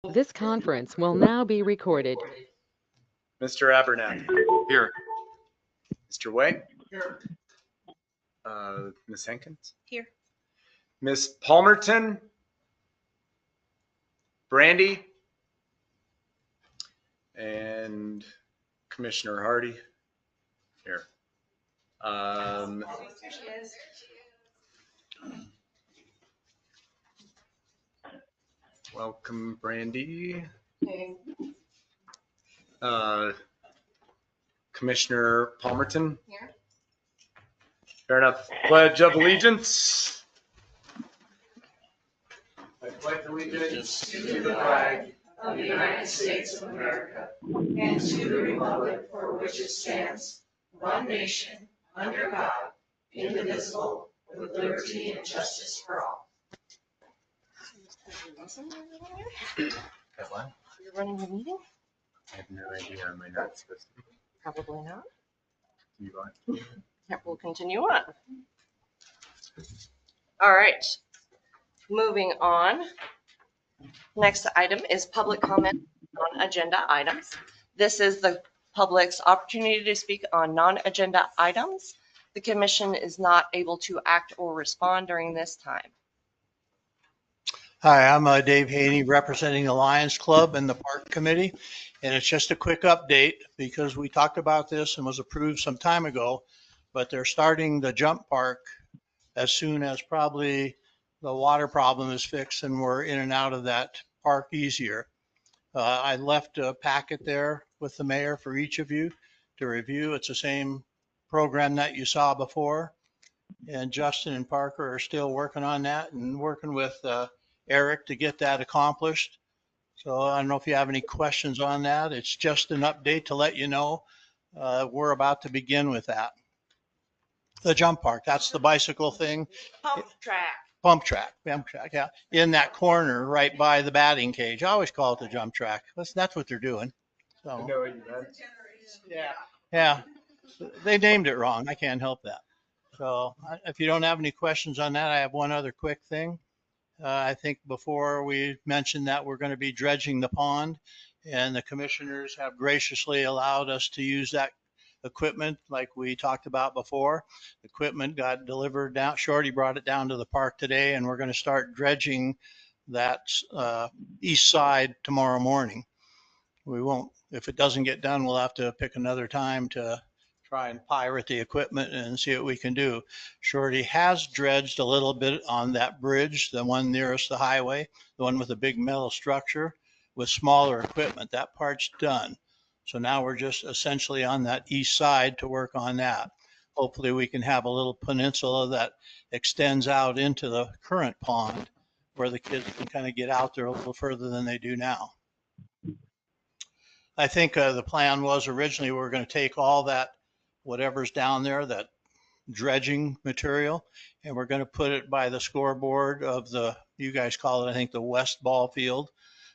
This conference will now be recorded. Mr. Abernathy. Here. Mr. Way. Here. Ms. Hankins. Here. Ms. Palmerton. Brandy. And Commissioner Hardy. Here. Welcome, Brandy. Okay. Commissioner Palmerton. Here. Fair enough. Pledge of Allegiance. I pledge allegiance To the flag of the United States of America and to the republic for which it stands, one nation, under God, indivisible, with liberty and justice for all. You're running the meeting? I have no idea on my notes system. Probably not. Do you want? Yeah, we'll continue on. All right. Moving on. Next item is public comment on agenda items. This is the public's opportunity to speak on non-agenda items. The commission is not able to act or respond during this time. Hi, I'm Dave Haney, representing the Lions Club and the Park Committee. And it's just a quick update because we talked about this and was approved some time ago, but they're starting the jump park as soon as probably the water problem is fixed and we're in and out of that park easier. I left a packet there with the mayor for each of you to review. It's the same program that you saw before. And Justin and Parker are still working on that and working with Eric to get that accomplished. So I don't know if you have any questions on that. It's just an update to let you know we're about to begin with that. The jump park, that's the bicycle thing. Pump track, Yeah. In that corner right by the batting cage. I always call it the jump track. That's what they're doing. I So, know what you meant. yeah, they named it wrong. I can't help that. So if you don't have any questions on that, I have one other quick thing. I think before we mentioned that we're going to be dredging the pond, and the commissioners have graciously allowed us to use that equipment like we talked about before. Equipment got delivered down. Shorty brought it down to the park today, and we're going to start dredging that east side tomorrow morning. We won't, if it doesn't get done, we'll have to pick another time to try and pirate the equipment and see what we can do. Shorty has dredged a little bit on that bridge, the one nearest the highway, the one with the big metal structure with smaller equipment. That part's done. So now we're just essentially on that east side to work on that. Hopefully we can have a little peninsula that extends out into the current pond where the kids can kind of get out there a little further than they do now. I think the plan was originally we were going to take all that whatever's down there, that dredging material, and we're going to put it by the scoreboard of the, you guys call it, I think, the west ball field,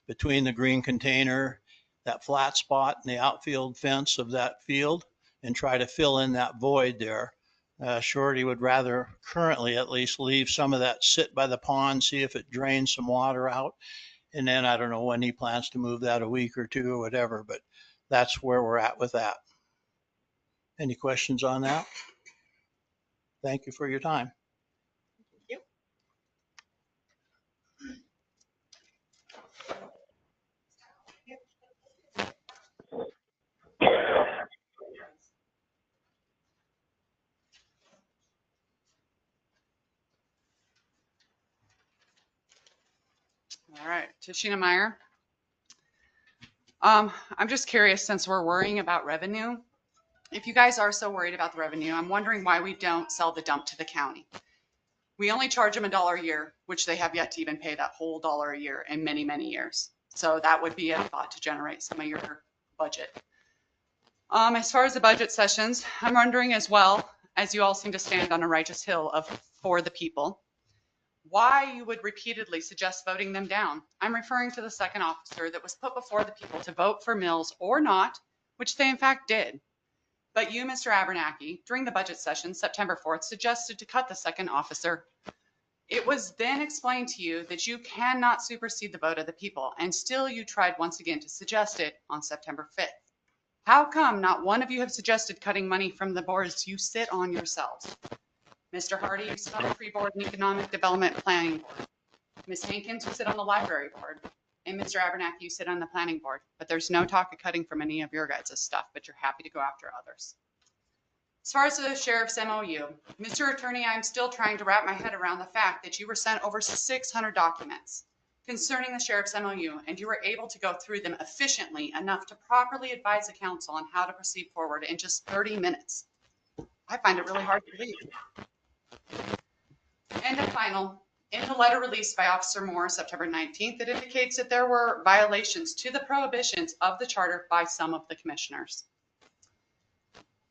between the green container, that flat spot, and the outfield fence of that field, and try to fill in that void there. Shorty would rather currently at least leave some of that sit by the pond, see if it drains some water out. And then I don't know when he plans to move that, a week or two or whatever, but that's where we're at with that. Any questions on that? Thank you for your time. Thank you. All right, Tashina Meyer. I'm just curious, since we're worrying about revenue, if you guys are so worried about the revenue, I'm wondering why we don't sell the dump to the county. We only charge them $1 a year, which they have yet to even pay that whole $1 a year in many, many years. So that would be a thought to generate some of your budget. As far as the budget sessions, I'm wondering as well, as you all seem to stand on a righteous hill of for the people, why you would repeatedly suggest voting them down. I'm referring to the second officer that was put before the people to vote for Mills or not, which they in fact did. But you, Mr. Abernathy, during the budget session, September 4th, suggested to cut the second officer It was then explained to you that you cannot supersede the vote of the people, and still you tried once again to suggest it on September 5th. How come not one of you have suggested cutting money from the boards you sit on yourselves? Mr. Hardy, you sit on the Tree Board and Economic Development Planning Board. Ms. Hankins, you sit on the Library Board. And Mr. Abernathy, you sit on the Planning Board. But there's no talk of cutting from any of your guys' stuff, but you're happy to go after others. As far as the sheriff's MOU, Mr. Attorney, I'm still trying to wrap my head around the fact that you were sent over 600 documents concerning the sheriff's MOU, and you were able to go through them efficiently enough to properly advise the council on how to proceed forward in just 30 minutes. I find it really hard to believe. And a final, in the letter released by Officer Moore September 19th, it indicates that there were violations to the prohibitions of the charter by some of the commissioners.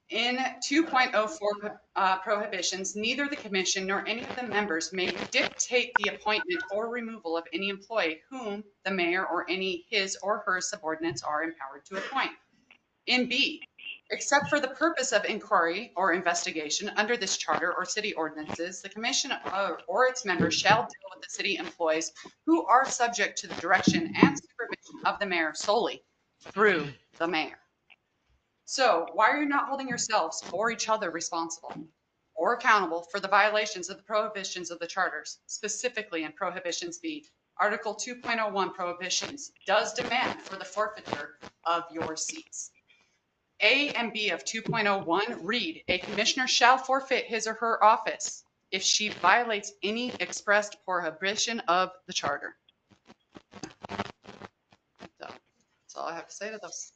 In 2.04 prohibitions, neither the commission nor any of the members may dictate the appointment or removal of any employee whom the mayor or any his or her subordinates are empowered to appoint. In B, except for the purpose of inquiry or investigation under this charter or city ordinances, the commission or its members shall deal with the city employees who are subject to the direction and supervision of the mayor solely through the mayor. So why are you not holding yourselves or each other responsible or accountable for the violations of the prohibitions of the charters, specifically in Prohibitions B? Article 2.01 Prohibitions does demand for the forfeiture of your seats. A and B of 2.01 read, a commissioner shall forfeit his or her office if she violates any expressed prohibition of the charter. So that's all I have to say to those.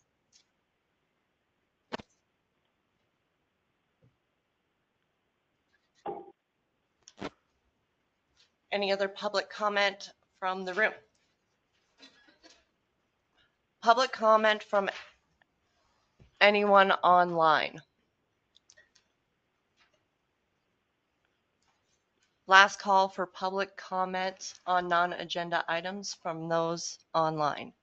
Any other public comment from the room? Public comment from anyone online? Last call for public comment on non-agenda items from those online.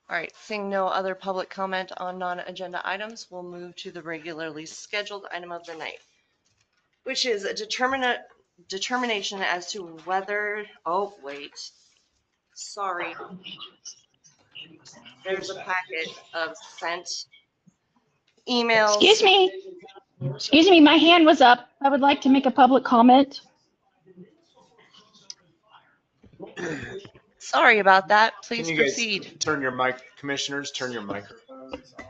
All right, seeing no other public comment on non-agenda items, we'll move to the regularly scheduled item of the night, which is a determination as to whether, oh, wait, sorry. There's a packet of sent emails. Excuse me, my hand was up. I would like to make a public comment. Sorry about that. Can Please you guys proceed. turn your mic, commissioners, turn your microphones off?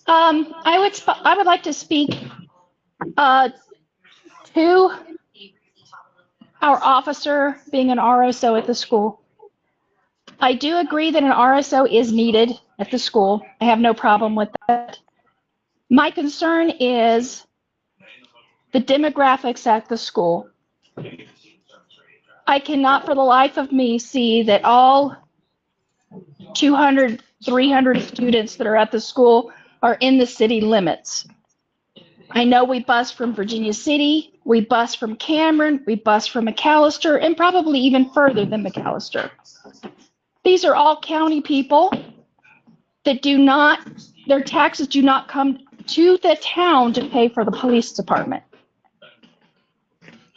I would like to speak to our officer being an RSO at the school. I do agree that an RSO is needed at the school. I have no problem with that. My concern is the demographics at the school. I cannot for the life of me see that all 200, 300 students that are at the school are in the city limits. I know we bus from Virginia City, we bus from Cameron, we bus from McAllister, and probably even further than McAllister. These are all county people that their taxes do not come to the town to pay for the police department,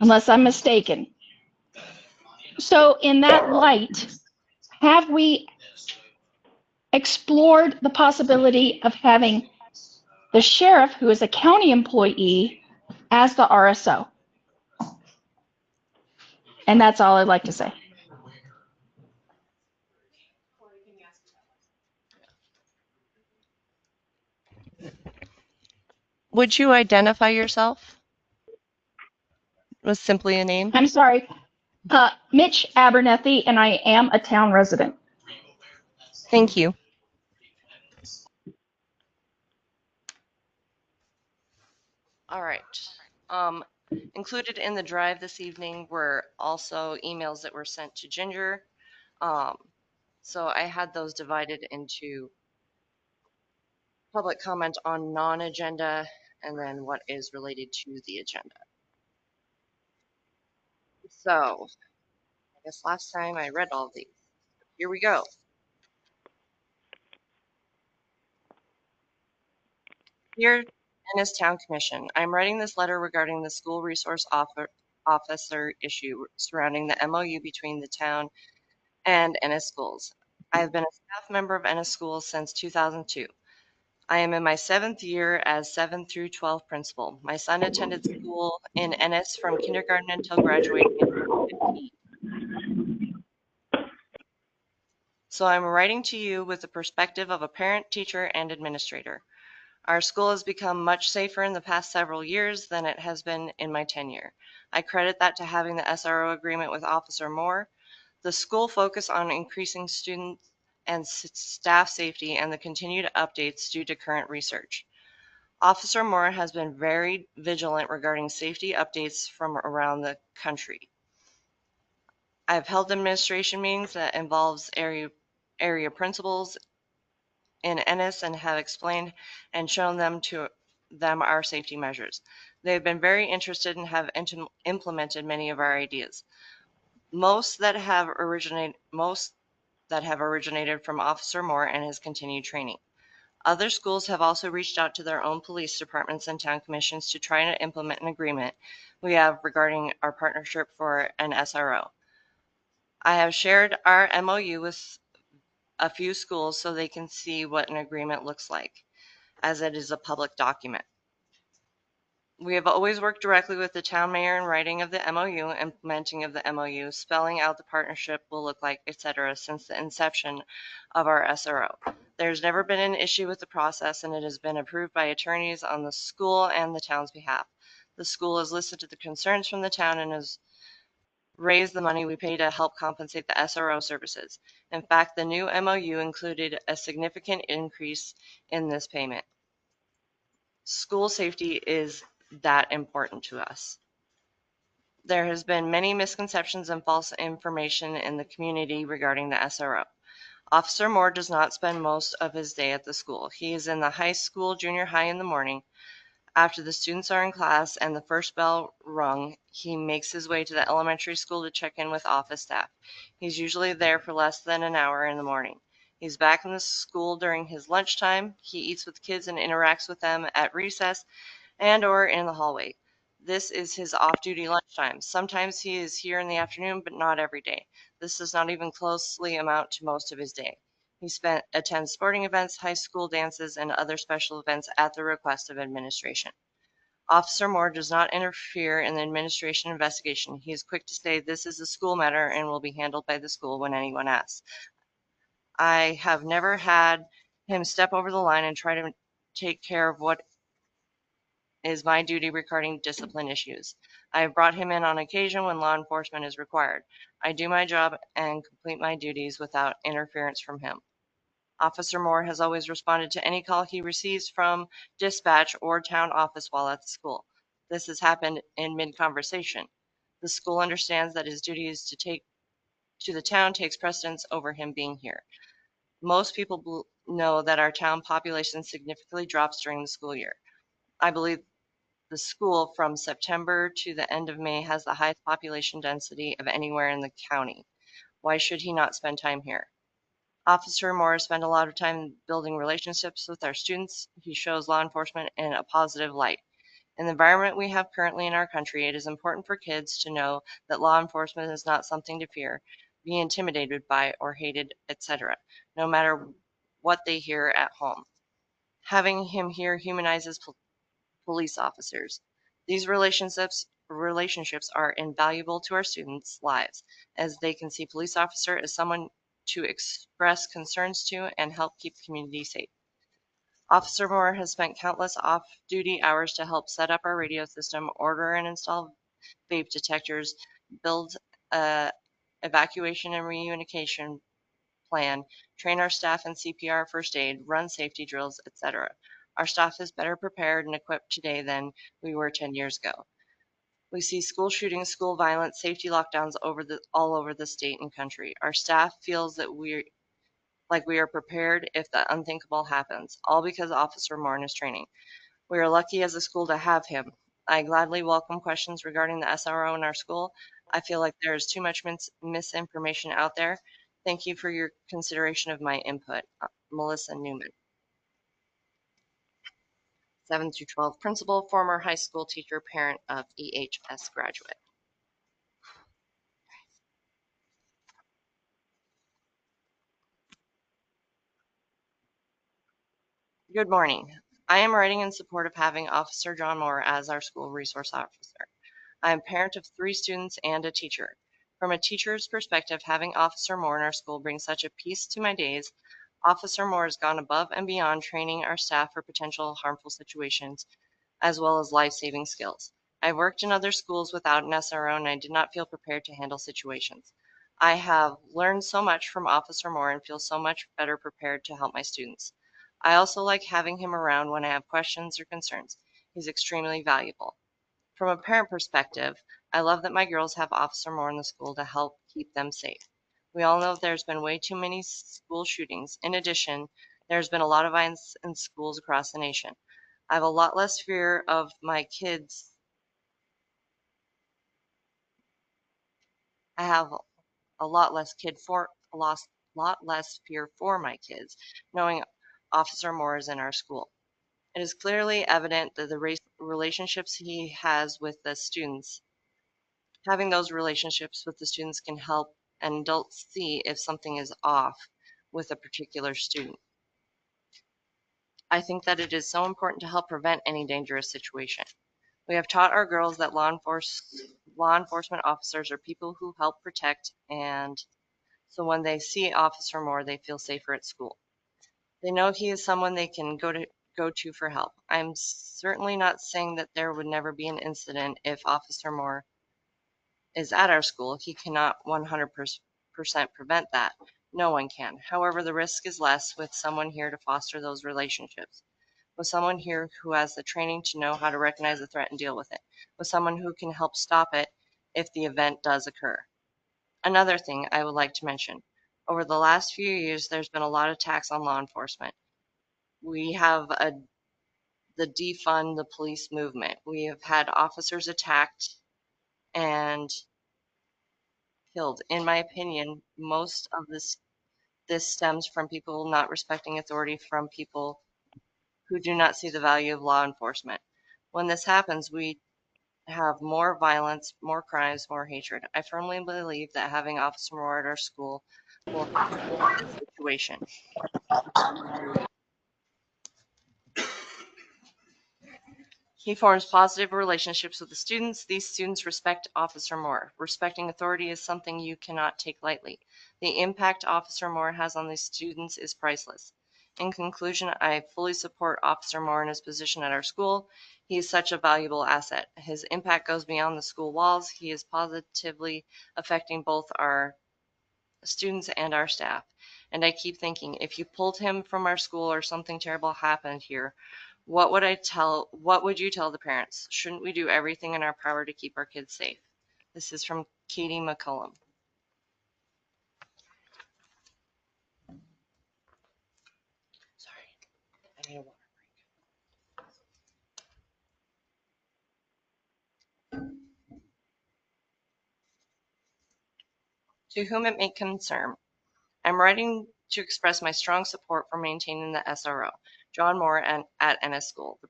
unless I'm mistaken. So in that light, have we explored the possibility of having the sheriff, who is a county employee, as the RSO? And that's all I'd like to say. Would you identify yourself with simply a name? I'm sorry, Mitch Abernathy, and I am a town resident. Thank you. All right. Included in the drive this evening were also emails that were sent to Ginger. So I had those divided into public comment on non-agenda and then what is related to the agenda. So guess last time I read all of these. Here we go. Dear Ennis Town Commission, I'm writing this letter regarding the school resource officer issue surrounding the MOU between the town and Ennis schools. I have been a staff member of Ennis schools since 2002. I am in my 7th year as 7 through 12 principal. My son attended school in Ennis from kindergarten until graduating in 2015. So I'm writing to you with the perspective of a parent, teacher, and administrator. Our school has become much safer in the past several years than it has been in my tenure. I credit that to having the SRO agreement with Officer Moore, the school focus on increasing student and staff safety, and the continued updates due to current research. Officer Moore has been very vigilant regarding safety updates from around the country. I've held administration meetings that involves area principals in Ennis and have explained and shown them our safety measures. They have been very interested and have implemented many of our ideas. Most that have originated from Officer Moore and his continued training. Other schools have also reached out to their own police departments and town commissions to try to implement an agreement we have regarding our partnership for an SRO. I have shared our MOU with a few schools so they can see what an agreement looks like, as it is a public document. We have always worked directly with the town mayor in writing of the MOU, implementing of the MOU, spelling out the partnership will look like, etc., since the inception of our SRO. There's never been an issue with the process, and it has been approved by attorneys on the school and the town's behalf. The school has listened to the concerns from the town and has raised the money we pay to help compensate the SRO services. In fact, the new MOU included a significant increase in this payment. School safety is that important to us. There has been many misconceptions and false information in the community regarding the SRO. Officer Moore does not spend most of his day at the school. He is in the high school, junior high in the morning. After the students are in class and the first bell rung, he makes his way to the elementary school to check in with office staff. He's usually there for less than an hour in the morning. He's back in the school during his lunchtime. He eats with kids and interacts with them at recess and or in the hallway. This is his off-duty lunchtime. Sometimes he is here in the afternoon, but not every day. This does not even closely amount to most of his day. He attends sporting events, high school dances, and other special events at the request of administration. Officer Moore does not interfere in the administration investigation. He is quick to say this is a school matter and will be handled by the school when anyone asks. I have never had him step over the line and try to take care of what is my duty regarding discipline issues. I have brought him in on occasion when law enforcement is required. I do my job and complete my duties without interference from him. Officer Moore has always responded to any call he receives from dispatch or town office while at the school. This has happened in mid-conversation. The school understands that his duties to the town takes precedence over him being here. Most people know that our town population significantly drops during the school year. I believe the school from September to the end of May has the highest population density of anywhere in the county. Why should he not spend time here? Officer Moore spent a lot of time building relationships with our students. He shows law enforcement in a positive light. In the environment we have currently in our country, it is important for kids to know that law enforcement is not something to fear, be intimidated by, or hated, etc., no matter what they hear at home. Having him here humanizes police officers. These relationships are invaluable to our students' lives, as they can see police officer as someone to express concerns to and help keep the community safe. Officer Moore has spent countless off-duty hours to help set up our radio system, order and install vape detectors, build a evacuation and reunification plan, train our staff in CPR, first aid, run safety drills, etc. Our staff is better prepared and equipped today than we were 10 years ago. We see school shootings, school violence, safety lockdowns all over the state and country. Our staff feels that we are prepared if the unthinkable happens, all because Officer Moore is training. We are lucky as a school to have him. I gladly welcome questions regarding the SRO in our school. I feel like there is too much misinformation out there. Thank you for your consideration of my input. Melissa Newman. 7 through 12 principal, former high school teacher, parent of EHS graduate. Good morning. I am writing in support of having Officer John Moore as our school resource officer. I am a parent of 3 students and a teacher. From a teacher's perspective, having Officer Moore in our school brings such a peace to my days. Officer Moore has gone above and beyond training our staff for potential harmful situations, as well as life-saving skills. I worked in other schools without an SRO and I did not feel prepared to handle situations. I have learned so much from Officer Moore and feel so much better prepared to help my students. I also like having him around when I have questions or concerns. He's extremely valuable. From a parent perspective, I love that my girls have Officer Moore in the school to help keep them safe. We all know there's been way too many school shootings. In addition, there's been a lot of violence in schools across the nation. I have a lot less fear of my kids. I have a lot less lot less fear for my kids, knowing Officer Moore is in our school. It is clearly evident that the relationships he has with the students, having those relationships with the students can help an adult see if something is off with a particular student. I think that it is so important to help prevent any dangerous situation. We have taught our girls that law enforcement officers are people who help protect, and so when they see Officer Moore, they feel safer at school. They know he is someone they can go to for help. I'm certainly not saying that there would never be an incident if Officer Moore is at our school. He cannot 100% prevent that. No one can. However, the risk is less with someone here to foster those relationships, with someone here who has the training to know how to recognize the threat and deal with it, with someone who can help stop it if the event does occur. Another thing I would like to mention, over the last few years, there's been a lot of attacks on law enforcement. We have the defund the police movement. We have had officers attacked and killed. In my opinion, most of this stems from people not respecting authority, from people who do not see the value of law enforcement. When this happens, we have more violence, more crimes, more hatred. I firmly believe that having Officer Moore at our school will help this situation. He forms positive relationships with the students. These students respect Officer Moore. Respecting authority is something you cannot take lightly. The impact Officer Moore has on these students is priceless. In conclusion, I fully support Officer Moore in his position at our school. He is such a valuable asset. His impact goes beyond the school walls. He is positively affecting both our students and our staff. And I keep thinking, if you pulled him from our school or something terrible happened here, what would you tell the parents? Shouldn't we do everything in our power to keep our kids safe? This is from Katie McCullum. Sorry, I need a water break. To whom it may concern, I'm writing to express my strong support for maintaining the SRO, John Moore, at Ennis School. The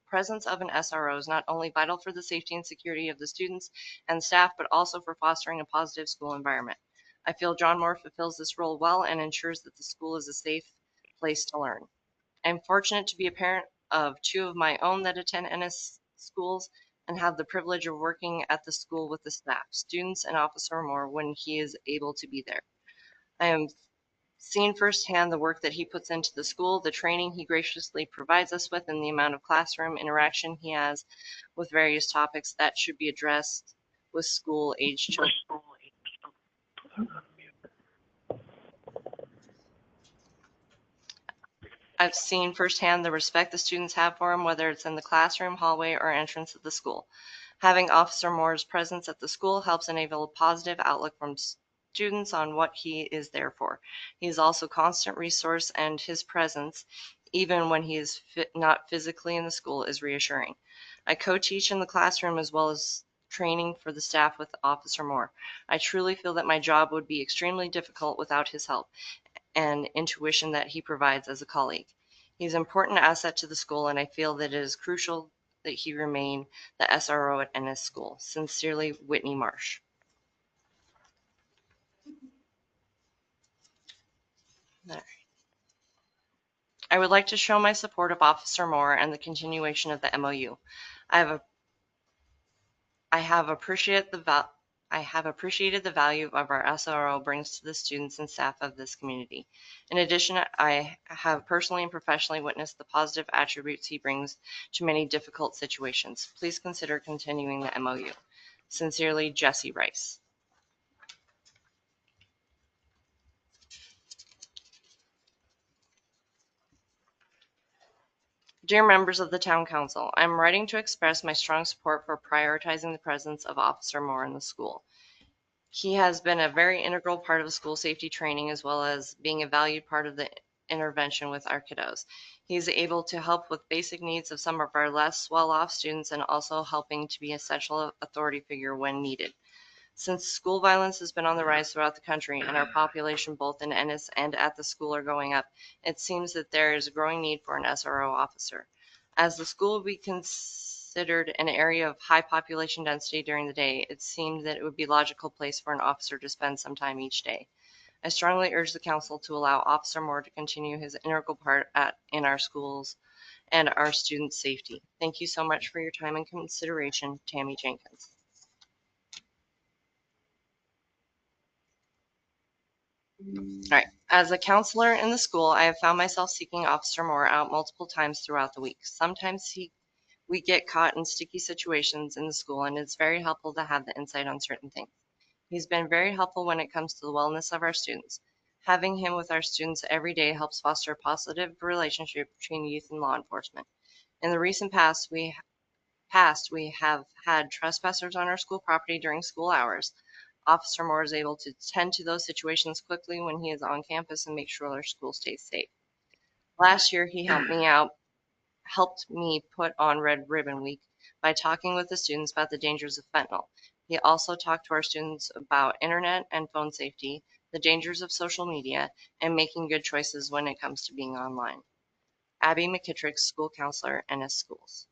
presence of an SRO is not only vital for the safety and security of the students and staff, but also for fostering a positive school environment. I feel John Moore fulfills this role well and ensures that the school is a safe place to learn. I'm fortunate to be a parent of 2 of my own that attend Ennis schools and have the privilege of working at the school with the staff, students, and Officer Moore when he is able to be there. I am seeing firsthand the work that he puts into the school, the training he graciously provides us with, and the amount of classroom interaction he has with various topics that should be addressed with school-age children. I've seen firsthand the respect the students have for him, whether it's in the classroom, hallway, or entrance of the school. Having Officer Moore's presence at the school helps enable a positive outlook from students on what he is there for. He is also a constant resource, and his presence, even when he is not physically in the school, is reassuring. I co-teach in the classroom as well as training for the staff with Officer Moore. I truly feel that my job would be extremely difficult without his help and intuition that he provides as a colleague. He's an important asset to the school, and I feel that it is crucial that he remain the SRO at Ennis School. Sincerely, Whitney Marsh. There. I would like to show my support of Officer Moore and the continuation of the MOU. I have appreciated the value of our SRO brings to the students and staff of this community. In addition, I have personally and professionally witnessed the positive attributes he brings to many difficult situations. Please consider continuing the MOU. Sincerely, Jesse Rice. Dear members of the Town Council, I am writing to express my strong support for prioritizing the presence of Officer Moore in the school. He has been a very integral part of the school safety training, as well as being a valued part of the intervention with our kiddos. He is able to help with basic needs of some of our less well-off students, and also helping to be an essential authority figure when needed. Since school violence has been on the rise throughout the country, and our population both in Ennis and at the school are going up, it seems that there is a growing need for an SRO officer. As the school will be considered an area of high population density during the day, it seemed that it would be a logical place for an officer to spend some time each day. I strongly urge the council to allow Officer Moore to continue his integral part in our schools and our students' safety. Thank you so much for your time and consideration, Tammy Jenkins. All right. As a counselor in the school, I have found myself seeking Officer Moore out multiple times throughout the week. Sometimes we get caught in sticky situations in the school, and it's very helpful to have the insight on certain things. He's been very helpful when it comes to the wellness of our students. Having him with our students every day helps foster a positive relationship between youth and law enforcement. In the recent past, we have had trespassers on our school property during school hours. Officer Moore is able to tend to those situations quickly when he is on campus and make sure our school stays safe. Last year, he helped me put on Red Ribbon Week by talking with the students about the dangers of fentanyl. He also talked to our students about internet and phone safety, the dangers of social media, and making good choices when it comes to being online. Abby McKittrick, school counselor, Ennis Schools.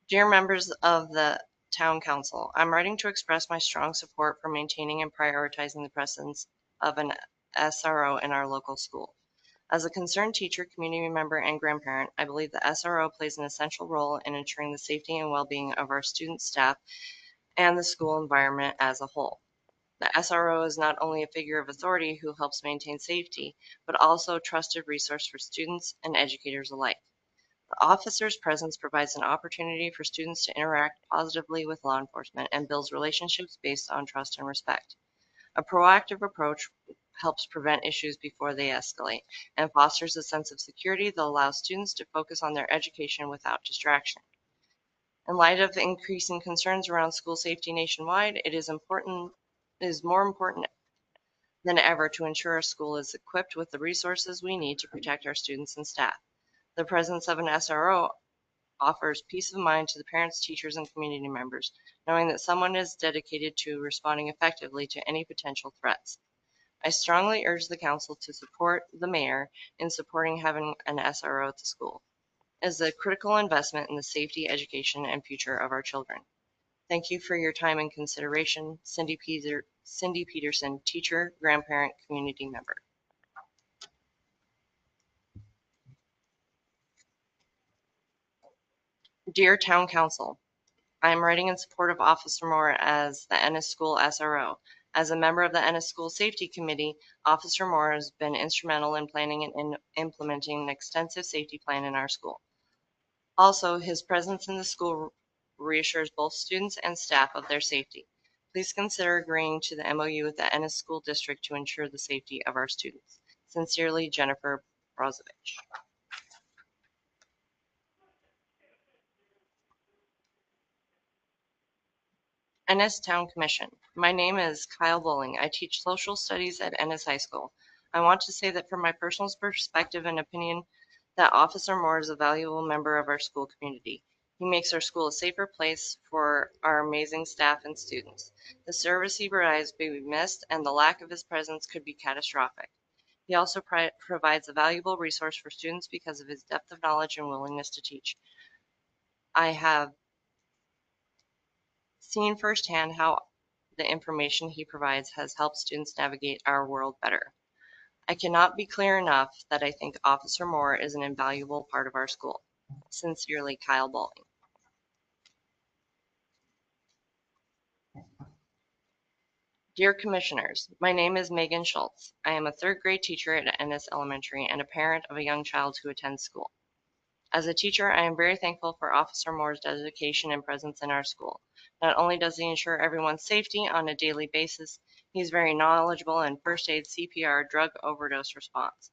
Dear members of the Town Council, I'm writing to express my strong support for maintaining and prioritizing the presence of an SRO in our local school. As a concerned teacher, community member, and grandparent, I believe the SRO plays an essential role in ensuring the safety and well-being of our students, staff, and the school environment as a whole. The SRO is not only a figure of authority who helps maintain safety, but also a trusted resource for students and educators alike. The officer's presence provides an opportunity for students to interact positively with law enforcement and builds relationships based on trust and respect. A proactive approach helps prevent issues before they escalate and fosters a sense of security that allows students to focus on their education without distraction. In light of increasing concerns around school safety nationwide, it is more important than ever to ensure our school is equipped with the resources we need to protect our students and staff. The presence of an SRO offers peace of mind to the parents, teachers, and community members, knowing that someone is dedicated to responding effectively to any potential threats. I strongly urge the council to support the mayor in supporting having an SRO at the school. It is a critical investment in the safety, education, and future of our children. Thank you for your time and consideration. Cindy Peterson, teacher, grandparent, community member. Dear Town Council, I am writing in support of Officer Moore as the Ennis School SRO. As a member of the Ennis School Safety Committee, Officer Moore has been instrumental in planning and implementing an extensive safety plan in our school. Also, his presence in the school reassures both students and staff of their safety. Please consider agreeing to the MOU with the Ennis School District to ensure the safety of our students. Sincerely, Jennifer Brozovich. Ennis Town Commission. My name is Kyle Bowling. I teach social studies at Ennis High School. I want to say that from my personal perspective and opinion, that Officer Moore is a valuable member of our school community. He makes our school a safer place for our amazing staff and students. The service he provides may be missed, and the lack of his presence could be catastrophic. He also provides a valuable resource for students because of his depth of knowledge and willingness to teach. I have seen firsthand how the information he provides has helped students navigate our world better. I cannot be clear enough that I think Officer Moore is an invaluable part of our school. Sincerely, Kyle Bowling. Dear Commissioners, my name is Megan Schultz. I am a third grade teacher at Ennis Elementary and a parent of a young child who attends school. As a teacher, I am very thankful for Officer Moore's dedication and presence in our school. Not only does he ensure everyone's safety on a daily basis, he is very knowledgeable in first aid, CPR, drug overdose response.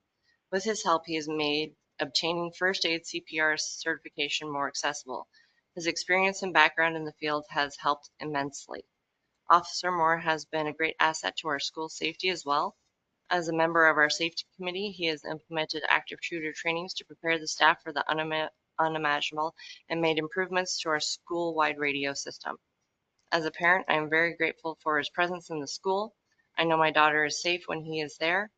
With his help, he has made obtaining first aid CPR certification more accessible. His experience and background in the field has helped immensely. Officer Moore has been a great asset to our school safety as well. As a member of our safety committee, he has implemented active shooter trainings to prepare the staff for the unimaginable and made improvements to our school-wide radio system. As a parent, I am very grateful for his presence in the school. I know my daughter is safe when he is there.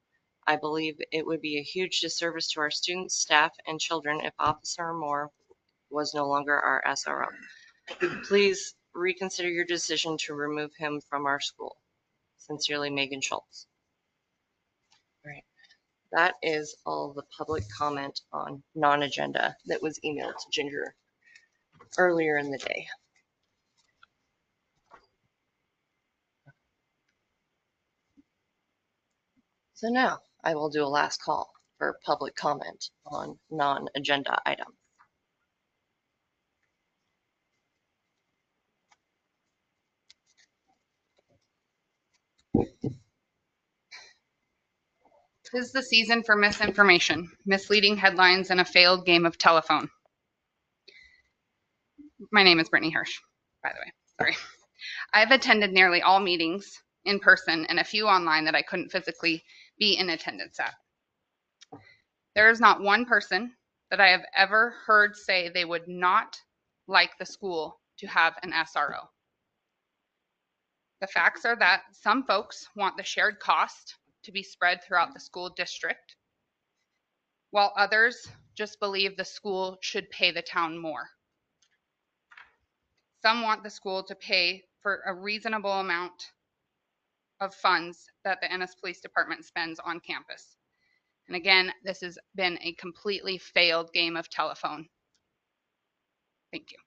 I believe it would be a huge disservice to our students, staff, and children if Officer Moore was no longer our SRO. Please reconsider your decision to remove him from our school. Sincerely, Megan Schultz. All right. That is all the public comment on non-agenda that was emailed to Ginger earlier in the day. So now I will do a last call for public comment on non-agenda items. Tis the season for misinformation, misleading headlines, and a failed game of telephone. My name is Brittany Hirsch, by the way. Sorry. I've attended nearly all meetings in person and a few online that I couldn't physically be in attendance at. There is not one person that I have ever heard say they would not like the school to have an SRO. The facts are that some folks want the shared cost to be spread throughout the school district, while others just believe the school should pay the town more. Some want the school to pay for a reasonable amount of funds that the Ennis Police Department spends on campus. And again, this has been a completely failed game of telephone. Thank you.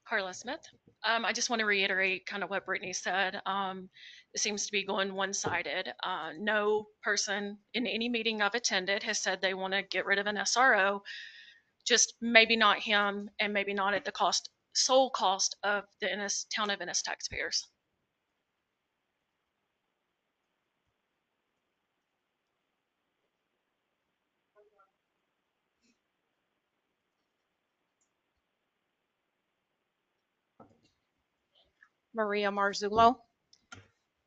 Carla Smith. I just want to reiterate kind of what Brittany said. It seems to be going one-sided. No person in any meeting I've attended has said they want to get rid of an SRO, just maybe not him and maybe not at the sole cost of the town of Ennis taxpayers. Maria Marzullo.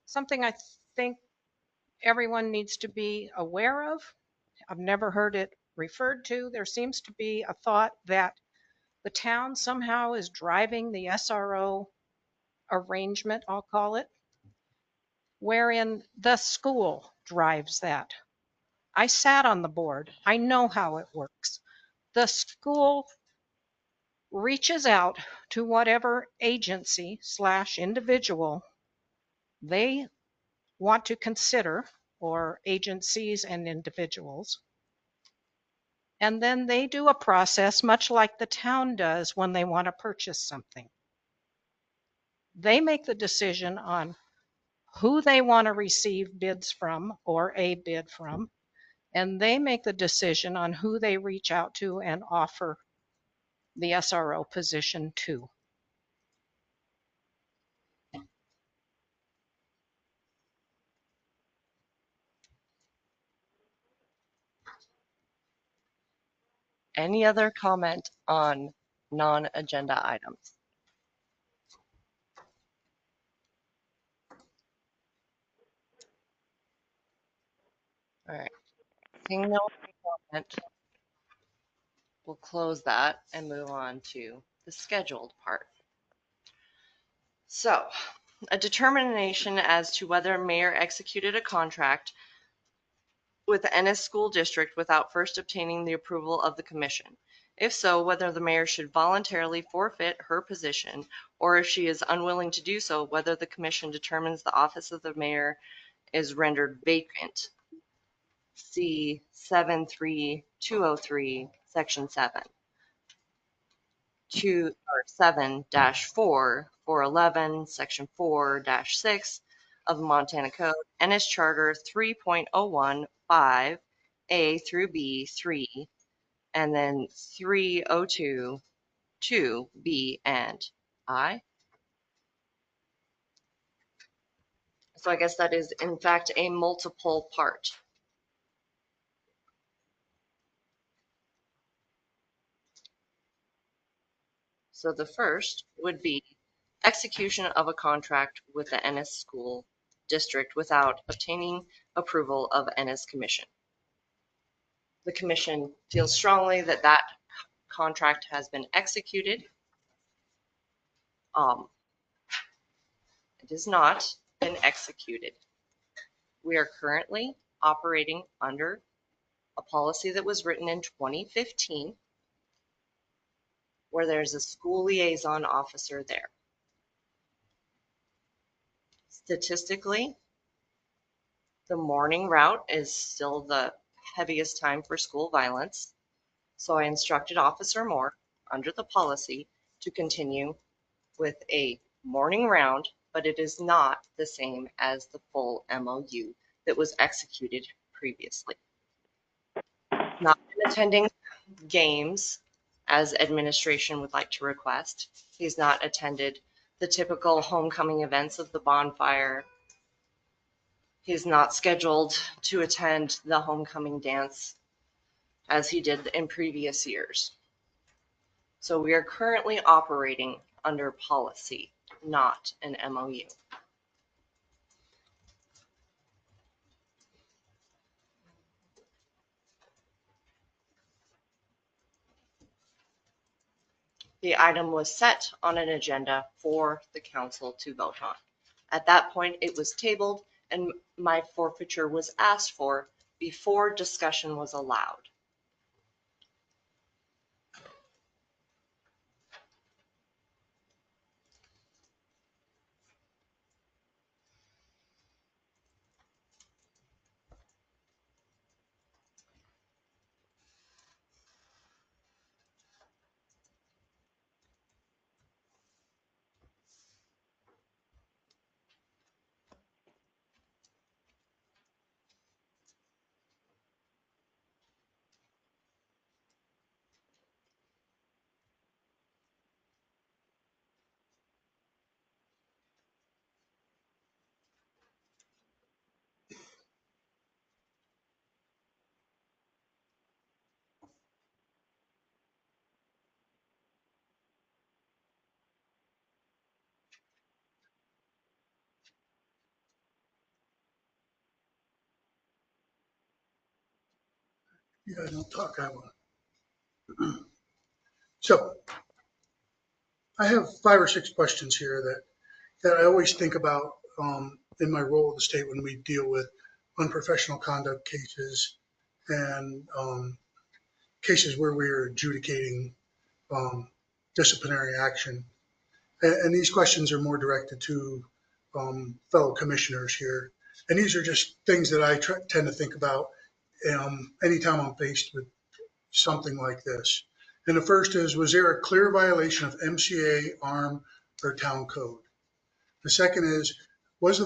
Something I think everyone needs to be aware of. I've never heard it referred to. There seems to be a thought that the town somehow is driving the SRO arrangement, I'll call it, wherein the school drives that. I sat on the board. I know how it works. The school reaches out to whatever agency / individual they want to consider, or agencies and individuals. And then they do a process much like the town does when they want to purchase something. They make the decision on who they want to receive bids from or a bid from, and they make the decision on who they reach out to and offer the SRO position to. Any other comment on non-agenda items? All right. Seeing no comment, we'll close that and move on to the scheduled part. So, a determination as to whether mayor executed a contract with the Ennis School District without first obtaining the approval of the commission. If so, whether the mayor should voluntarily forfeit her position, or if she is unwilling to do so, whether the commission determines the office of the mayor is rendered vacant. See 73203, Section 7. 7-4, 411, Section 4-6 of the Montana Code, Ennis Charter 3.015, A through B 3, and then 302, 2, B, and I. So I guess that is in fact a multiple part. So the first would be execution of a contract with the Ennis School District without obtaining approval of Ennis Commission. The commission feels strongly that that contract has been executed. It has not been executed. We are currently operating under a policy that was written in 2015 where there's a school liaison officer there. Statistically, the morning route is still the heaviest time for school violence. So I instructed Officer Moore under the policy to continue with a morning round, but it is not the same as the full MOU that was executed previously. Not been attending games as administration would like to request. He's not attended the typical homecoming events of the bonfire. He's not scheduled to attend the homecoming dance as he did in previous years. So we are currently operating under policy, not an MOU. The item was set on an agenda for the council to vote on. At that point, it was tabled and my forfeiture was asked for before discussion was allowed. You guys don't talk, I will. So I have 5 or 6 questions here that I always think about in my role at the state when we deal with unprofessional conduct cases and cases where we are adjudicating disciplinary action. And these questions are more directed to fellow commissioners here. And these are just things that I tend to think about anytime I'm faced with something like this. And the first is, was there a clear violation of MCA, ARM, or town code? The second is, was the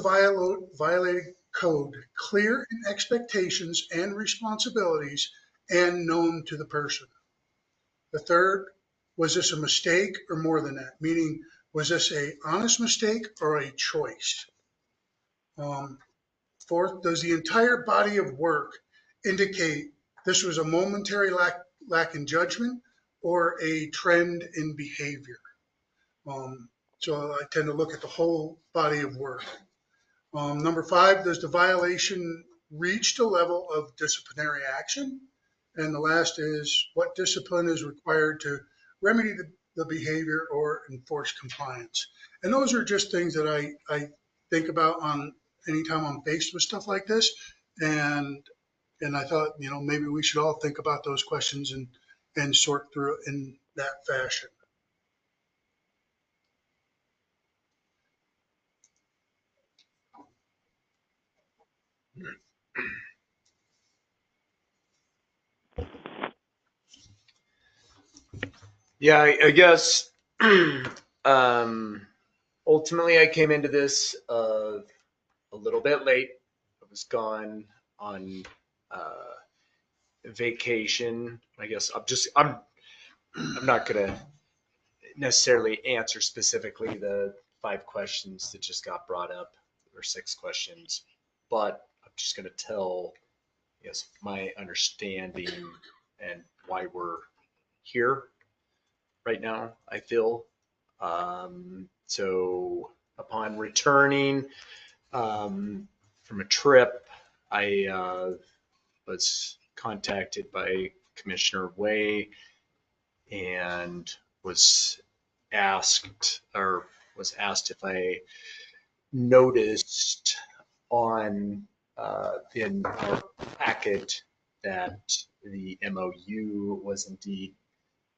violated code clear in expectations and responsibilities and known to the person? The third, was this a mistake or more than that? Meaning, was this a honest mistake or a choice? Fourth, does the entire body of work indicate this was a momentary lack in judgment or a trend in behavior? So I tend to look at the whole body of work. Number 5, does the violation reached a level of disciplinary action. And the last is what discipline is required to remedy the behavior or enforce compliance. And those are just things that I think about on anytime I'm faced with stuff like this. And I thought, maybe we should all think about those questions and sort through it in that fashion. Yeah, I guess ultimately I came into this a little bit late. I was gone on vacation. I guess I'm not gonna necessarily answer specifically the 5 questions that just got brought up, or 6 questions, but I'm just gonna tell, yes, my understanding and why we're here right now, I feel. So upon returning from a trip, I was contacted by Commissioner Way and was asked if I noticed on in our packet that the MOU was indeed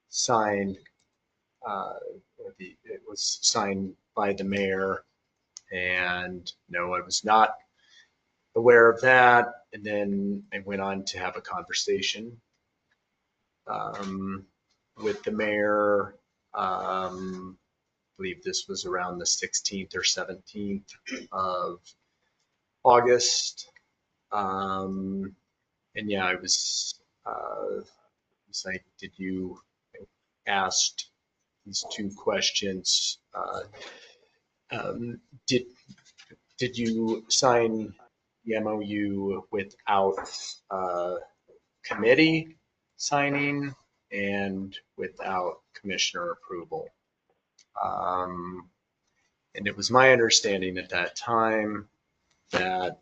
signed. It was signed by the mayor, and no, I was not aware of that. And then I went on to have a conversation with the mayor. I believe this was around the 16th or 17th of August. And yeah, I was like, did you asked these 2 questions? Did you sign the MOU without committee signing and without commissioner approval? And it was my understanding at that time that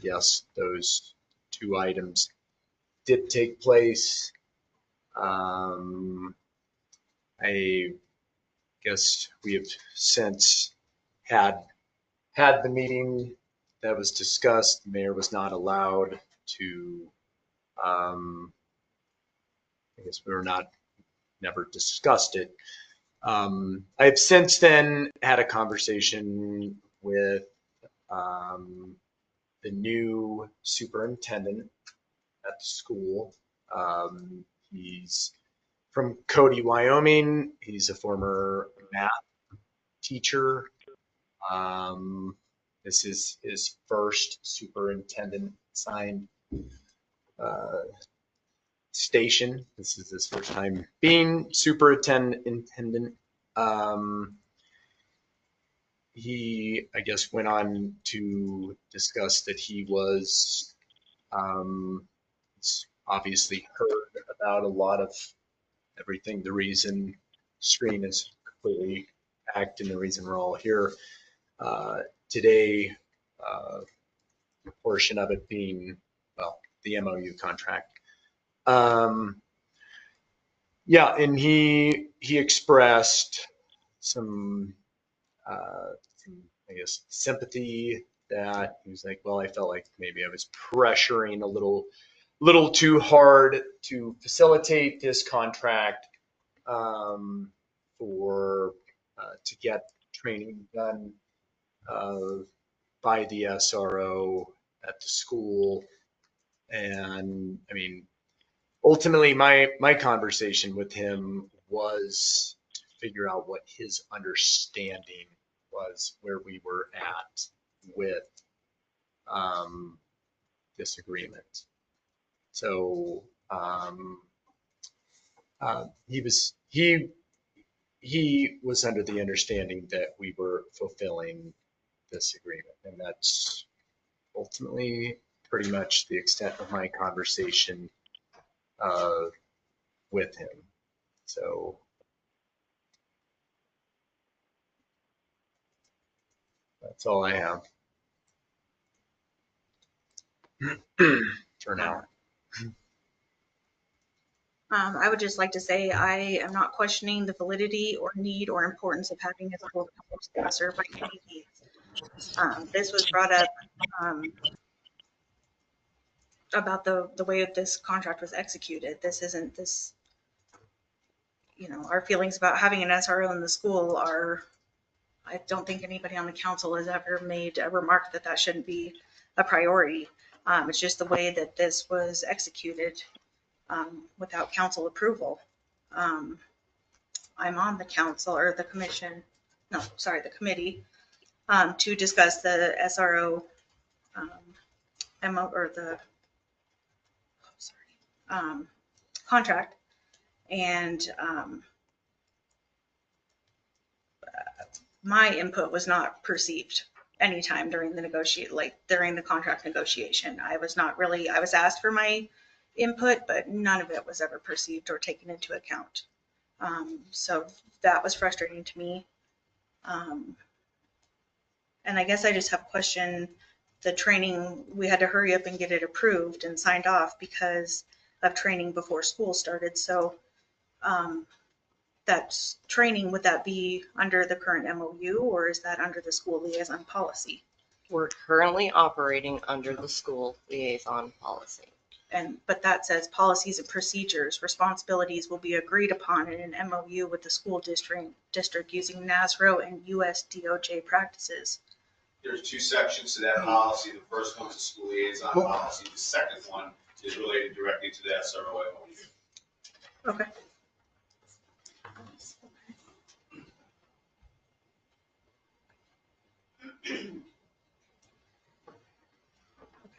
yes, those 2 items did take place. I guess we have since had the meeting that was discussed. The mayor was not allowed to, I guess we were not, never discussed it. I've since then had a conversation with the new superintendent at the school. He's from Cody, Wyoming. He's a former math teacher. This is his first superintendent signed station. This is his first time being superintendent. He, I guess, went on to discuss that he was obviously heard about a lot of everything. The reason screen is completely packed and the reason we're all here today, portion of it being, well, the MOU contract. Yeah, and he expressed some, I guess, sympathy that he was like, well, I felt like maybe I was pressuring a little too hard to facilitate this contract for to get training done by the SRO at the school. And I mean, ultimately my conversation with him was to figure out what his understanding was, where we were at with this agreement. So he was under the understanding that we were fulfilling this agreement, and that's ultimately pretty much the extent of my conversation with him. So that's all I have. for now. I would just like to say I am not questioning the validity or need or importance of having a school council sponsor by any means. This was brought up about the way this contract was executed. This isn't this, our feelings about having an SRO in the school are, I don't think anybody on the council has ever made a remark that that shouldn't be a priority. It's just the way that this was executed without council approval. I'm on the council or the commission, no, sorry, the committee, to discuss the SRO MO or the contract. And my input was not perceived anytime during the contract negotiation. I was asked for my input, but none of it was ever perceived or taken into account. So that was frustrating to me. And I guess I just have a question. The training, we had to hurry up and get it approved and signed off because of training before school started. So that training, would that be under the current MOU or is that under the school liaison policy? We're currently operating under the school liaison policy. But that says policies and procedures, responsibilities will be agreed upon in an MOU with the school district using NASRO and US DOJ practices. There's two sections to that policy. The first one's a school liaison policy. The second one is related directly to the SRO MOU. Okay.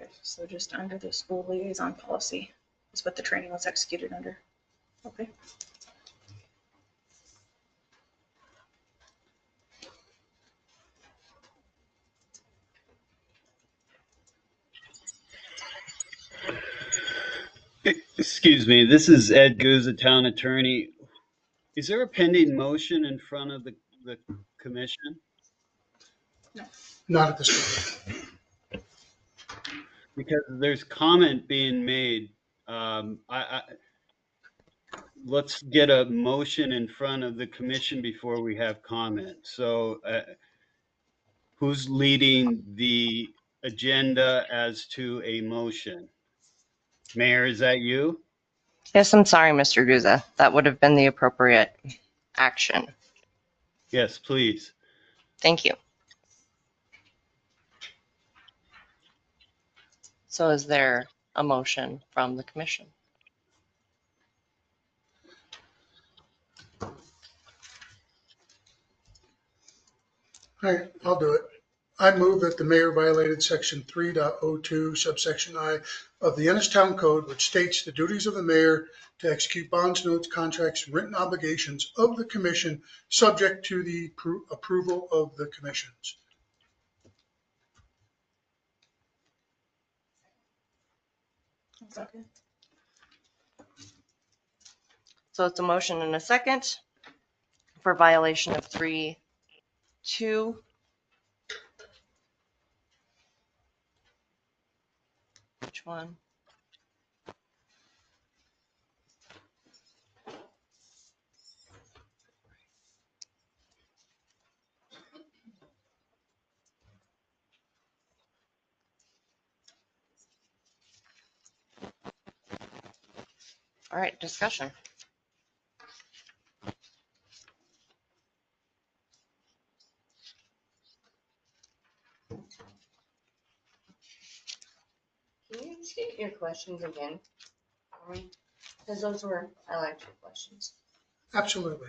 Okay, so just under the school liaison policy is what the training was executed under. Okay. Excuse me, this is Ed Guzza, town attorney. Is there a pending motion in front of the commission? No. Not at this time. Because there's comment being made. Let's get a motion in front of the commission before we have comment. So who's leading the agenda as to a motion? Mayor, is that you? Yes, I'm sorry, Mr. Guzza. That would have been the appropriate action. Yes, please. Thank you. So is there a motion from the commission? All right, I'll do it. I move that the mayor violated section 3.02 subsection I of the Ennis Town Code, which states the duties of the mayor to execute bonds, notes, contracts, and written obligations of the commission subject to the approval of the commissions. Okay. So it's a motion and a second for violation of 3.2. Which one? All right, discussion. Can you state your questions again for me? Because I liked your questions. Absolutely.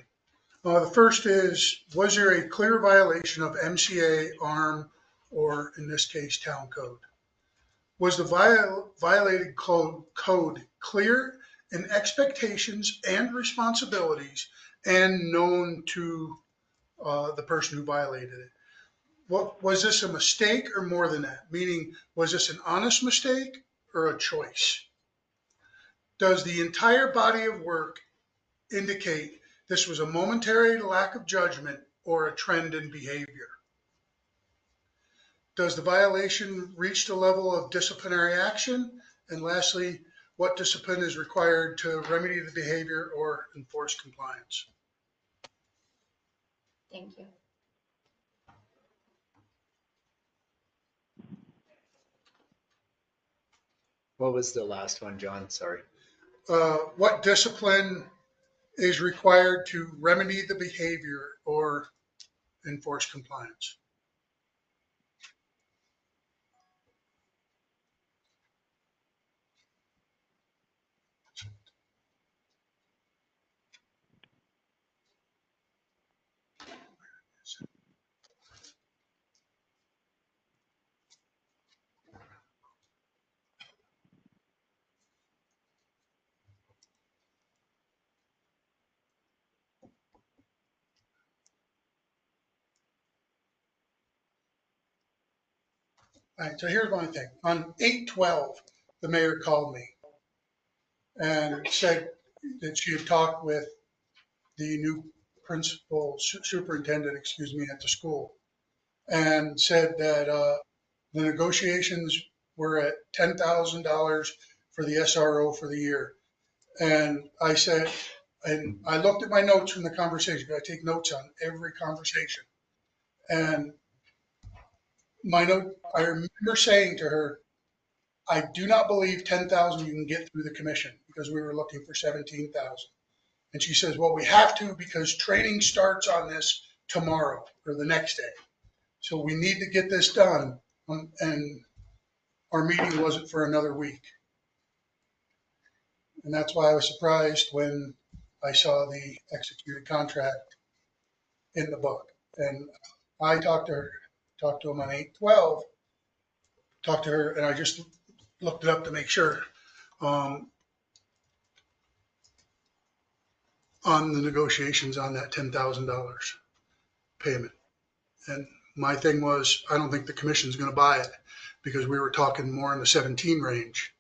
The first is, was there a clear violation of MCA, ARM, or in this case, town code? Was the violated code clear in expectations and responsibilities and known to the person who violated it? What was this, a mistake or more than that? Meaning, was this an honest mistake or a choice? Does the entire body of work indicate this was a momentary lack of judgment or a trend in behavior? does the violation reach the level of disciplinary action? And lastly, what discipline is required to remedy the behavior or enforce compliance? Thank you. What was the last one, John? Sorry. What discipline is required to remedy the behavior or enforce compliance? All right, so here's my thing. On 8/12, the mayor called me and said that she had talked with the new superintendent, excuse me, at the school, and said that the negotiations were at $10,000 for the SRO for the year. And I said, and I looked at my notes from the conversation, because I take notes on every conversation. And my note, I remember saying to her, I do not believe 10,000 you can get through the commission, because we were looking for 17,000. And she says, well, we have to because training starts on this tomorrow or the next day. So we need to get this done. And our meeting wasn't for another week. And that's why I was surprised when I saw the executed contract in the book. And I talked to him on 8/12, talked to her, and I just looked it up to make sure on the negotiations on that $10,000 payment. And my thing was, I don't think the commission's going to buy it because we were talking more in the 17 range.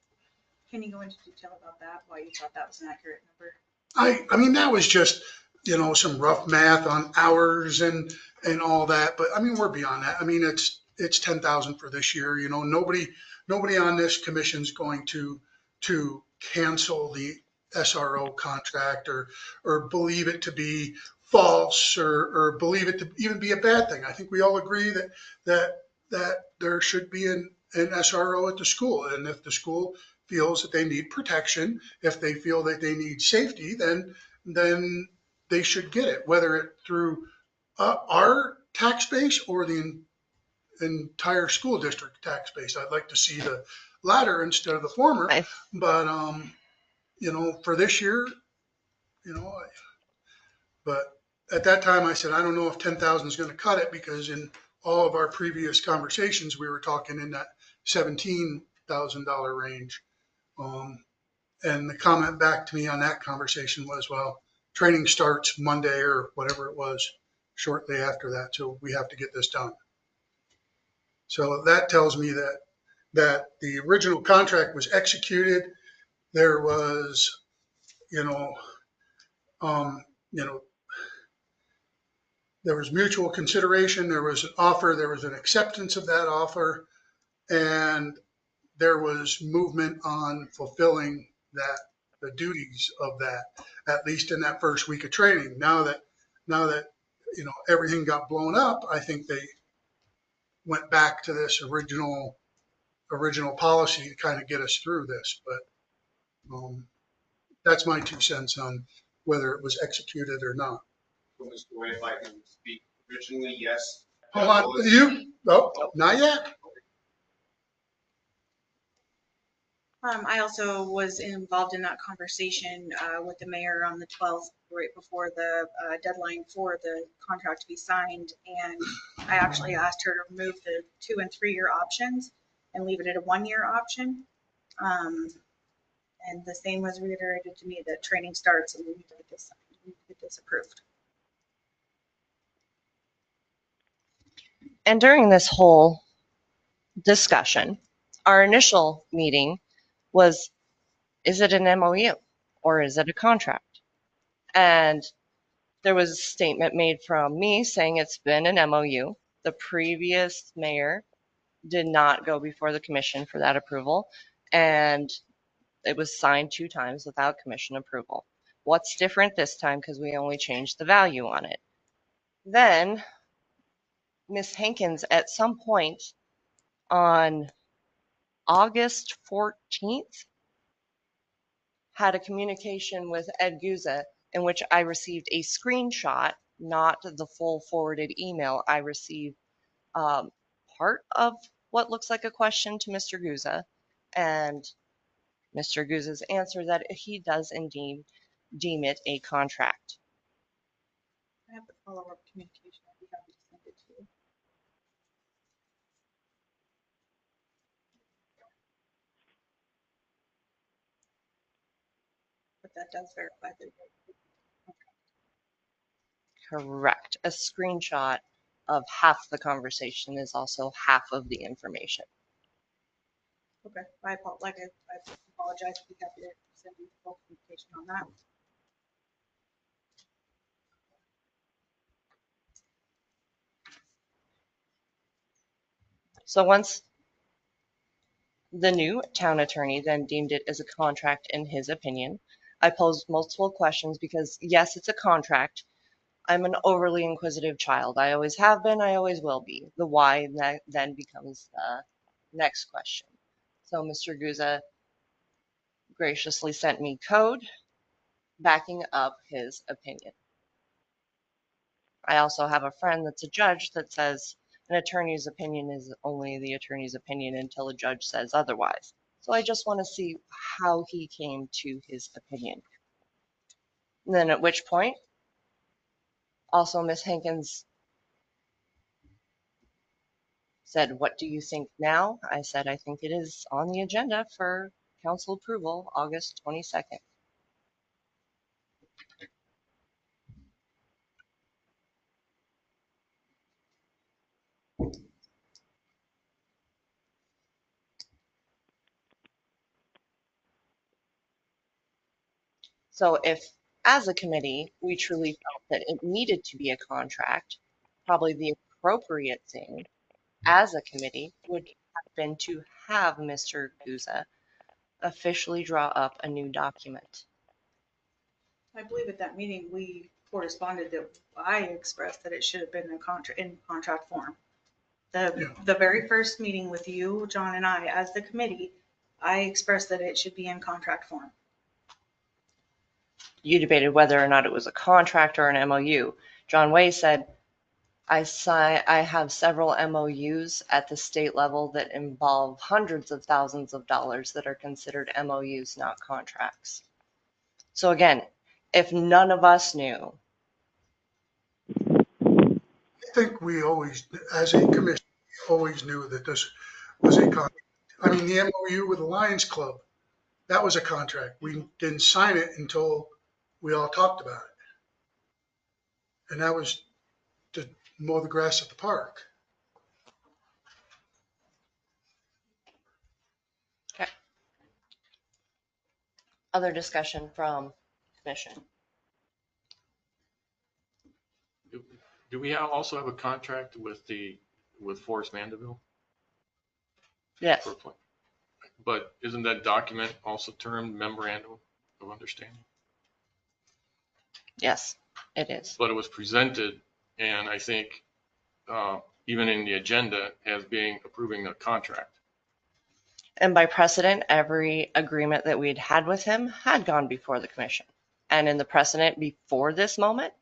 Can you go into detail about that, why you thought that was an accurate number? I mean, that was just, some rough math on hours and all that. But I mean, we're beyond that. I mean, it's 10,000 for this year. Nobody on this commission's going to cancel the SRO contract or believe it to be false or believe it to even be a bad thing. I think we all agree that there should be an SRO at the school. And if the school feels that they need protection, if they feel that they need safety, then they should get it, whether it through our tax base or the entire school district tax base. I'd like to see the latter instead of the former. Nice. But for this year, but at that time I said, I don't know if 10,000 is going to cut it, because in all of our previous conversations, we were talking in that $17,000 range. And the comment back to me on that conversation was, well, training starts Monday or whatever it was shortly after that. So we have to get this done. So that tells me that the original contract was executed. There was, there was mutual consideration. There was an offer. There was an acceptance of that offer. And there was movement on fulfilling the duties of that, at least in that first week of training. Now that everything got blown up, I think they went back to this original policy to kind of get us through this. But that's my 2 cents on whether it was executed or not. Mr. Wade, if I can speak originally, yes. Hold on, you? Oh, not yet. I also was involved in that conversation with the mayor on the 12th, right before the deadline for the contract to be signed. And I actually asked her to remove the 2 and 3 year options and leave it at a 1 year option. And the same was reiterated to me that training starts and we need to get this approved. And during this whole discussion, our initial meeting was, is it an MOU or is it a contract? And there was a statement made from me saying it's been an MOU. The previous mayor did not go before the commission for that approval, and it was signed 2 times without commission approval. What's different this time? Because we only changed the value on it. Then Miss Hankins at some point on August 14th had a communication with Ed Guza in which I received a screenshot, not the full forwarded email. I received part of what looks like a question to Mr. Guza, and Mr. Guza's answer that he does indeed deem it a contract. I have the follow-up communication. I'd be happy to send it to you. But that does verify that. Correct. A screenshot of half the conversation is also half of the information. Okay, I apologize. I'd be happy to send you full communication on that. So once the new town attorney then deemed it as a contract in his opinion, I posed multiple questions because yes, it's a contract. I'm an overly inquisitive child. I always have been, I always will be. The why then becomes the next question. So Mr. Guza graciously sent me code backing up his opinion. I also have a friend that's a judge that says an attorney's opinion is only the attorney's opinion until a judge says otherwise. So I just want to see how he came to his opinion. And then at which point, also Miss Hankins said, "What do you think now?" I said, "I think it is on the agenda for council approval, August 22nd. So if, as a committee, we truly felt that it needed to be a contract, probably the appropriate thing as a committee would have been to have Mr. Guza officially draw up a new document. I believe at that meeting, we corresponded that I expressed that it should have been in contract form. The very first meeting with you, John, and I, as the committee, I expressed that it should be in contract form. You debated whether or not it was a contract or an MOU. John Way said, I have several MOUs at the state level that involve hundreds of thousands of dollars that are considered MOUs, not contracts. So again, if none of us knew, I think we always, as a commission, always knew that this was a contract. I mean, the MOU with the Lions Club, that was a contract. We didn't sign it until we all talked about it. And that was to mow the grass at the park. okay. Other discussion from commission. Do we also have a contract with Forest Mandeville? Yes. But isn't that document also termed memorandum of understanding? Yes, it is. But it was presented, and I think even in the agenda as being approving a contract. And by precedent, every agreement that we'd had with him had gone before the commission. And in the precedent before this moment,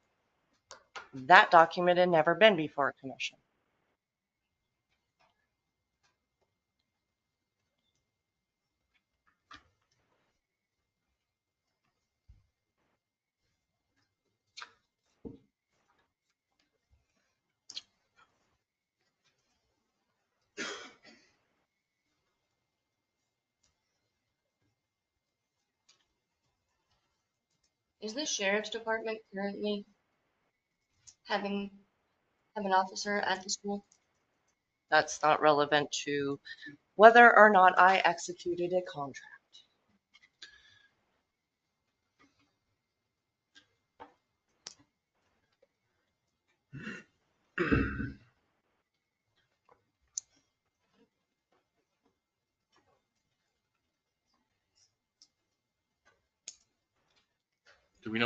that document had never been before a commission. Is the sheriff's department currently have an officer at the school? That's not relevant to whether or not I executed a contract.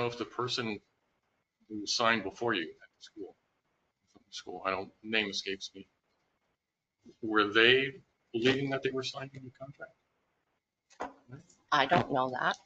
know if the person who signed before you at the school, I don't, name escapes me. Were they believing that they were signing the contract? I don't know that.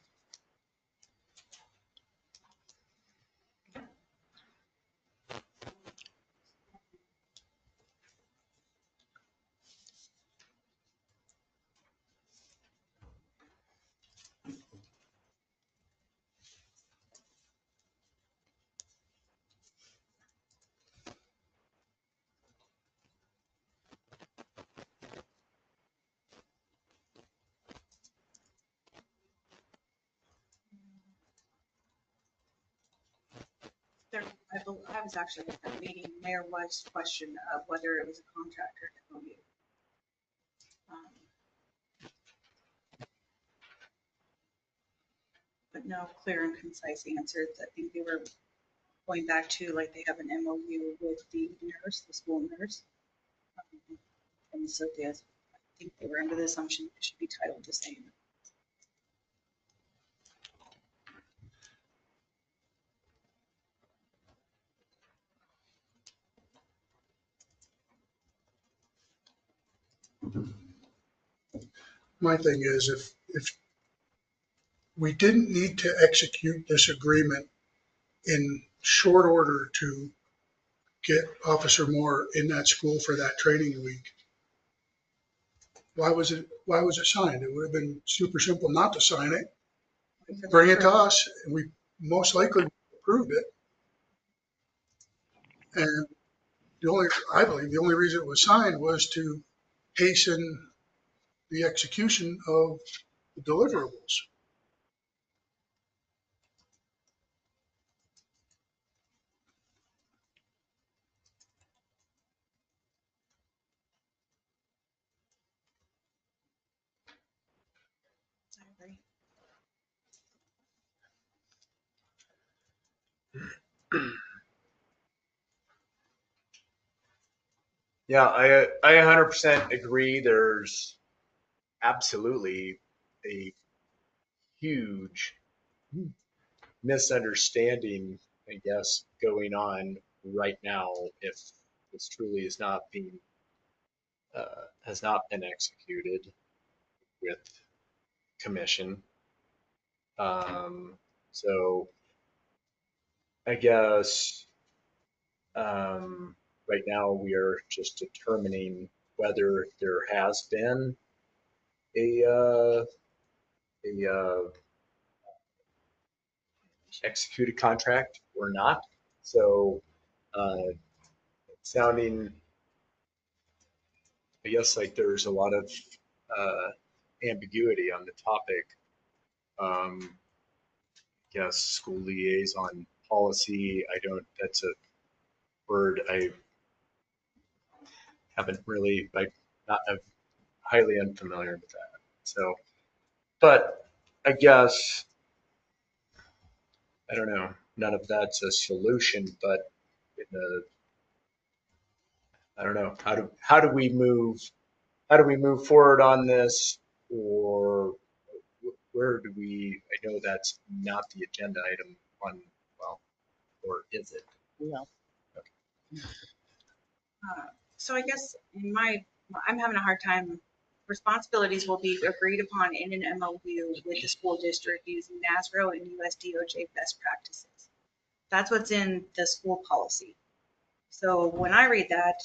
I was actually at that meeting. There was question of whether it was a contract or MOU. But no clear and concise answers. I think they were going back to like they have an MOU with the nurse, the school nurse. And so I think they were under the assumption it should be titled the same. My thing is if we didn't need to execute this agreement in short order to get Officer Moore in that school for that training week, why was it signed? It would have been super simple not to sign it. Bring it to us, and we most likely approved it. And I believe the only reason it was signed was to hasten the execution of the deliverables. I agree. Yeah, I 100% agree. There's absolutely a huge misunderstanding, I guess, going on right now if this truly is not being has not been executed with commission. So I guess right now we are just determining whether there has been a executed contract or not. So sounding, I guess, like there's a lot of ambiguity on the topic. Yes, school liaison policy. I don't. That's a word I haven't really like. Not. I'm highly unfamiliar with that. So, but I guess I don't know. None of that's a solution, but in the, I don't know. How do we move forward on this, or where do we? I know that's not the agenda item on. Well, or is it? No. So I guess I'm having a hard time. Responsibilities will be agreed upon in an MOU with the school district using NASRO and US DOJ best practices. That's what's in the school policy. So when I read that,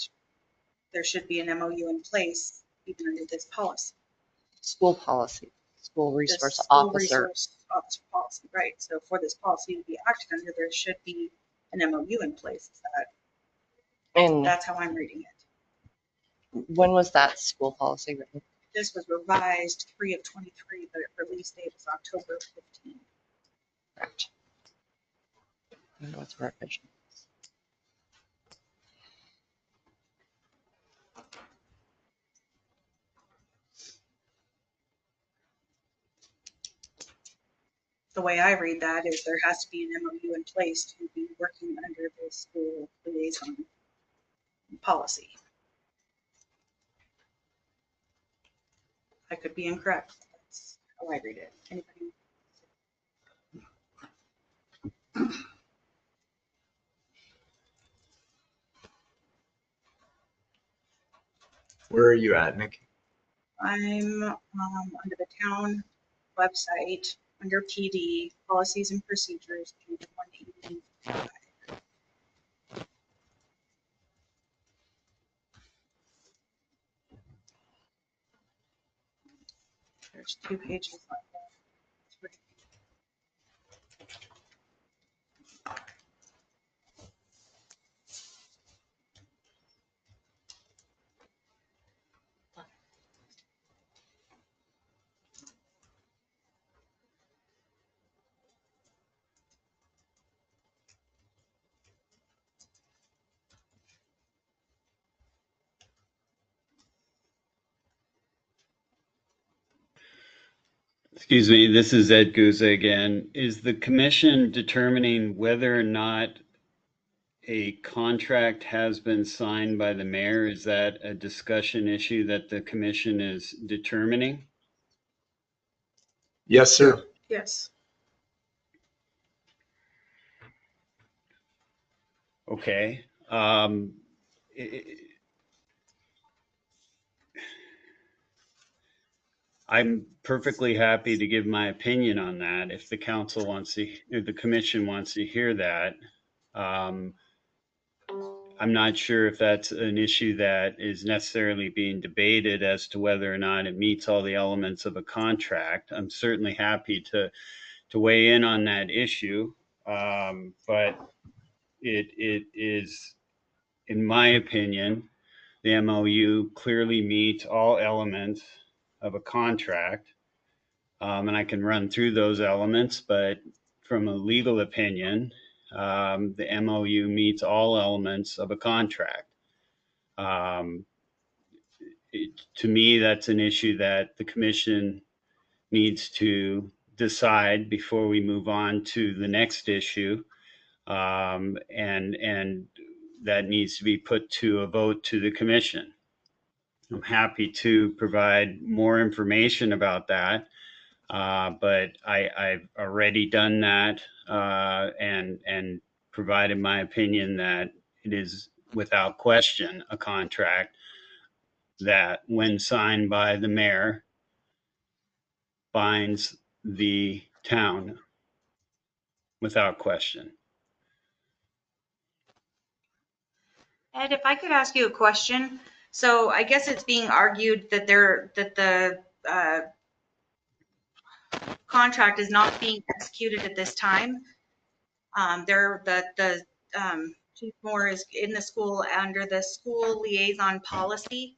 there should be an MOU in place even under this policy. School policy, school The resource school officer. resource officer policy, right? So for this policy to be acted under, there should be an MOU in place. And That's how I'm reading it. when was that school policy written? This was revised 3 of 23, but release date was October 15. Correct. I know it's revision. The way I read that is there has to be an MOU in place to be working under the school liaison policy. I could be incorrect. That's how I read it. Anybody? Where are you at, Nick? I'm under the town website, under PD, policies and procedures, page 185. There's 2 pages like that. Excuse me, this is Ed Guzza again. Is the commission determining whether or not a contract has been signed by the mayor? Is that a discussion issue that the commission is determining? Yes, sir. Yes. Okay. I'm perfectly happy to give my opinion on that if the council wants to, if the commission wants to hear that. I'm not sure if that's an issue that is necessarily being debated as to whether or not it meets all the elements of a contract. I'm certainly happy to weigh in on that issue, but it is, in my opinion, the MOU clearly meets all elements of a contract. And I can run through those elements, but from a legal opinion, the MOU meets all elements of a contract. To me, that's an issue that the commission needs to decide before we move on to the next issue. And that needs to be put to a vote to the commission. I'm happy to provide more information about that. But I've already done that and provided my opinion that it is without question a contract that, when signed by the mayor, binds the town without question. Ed, if I could ask you a question. So I guess it's being argued that the contract is not being executed at this time. Chief Moore is in the school under the school liaison policy.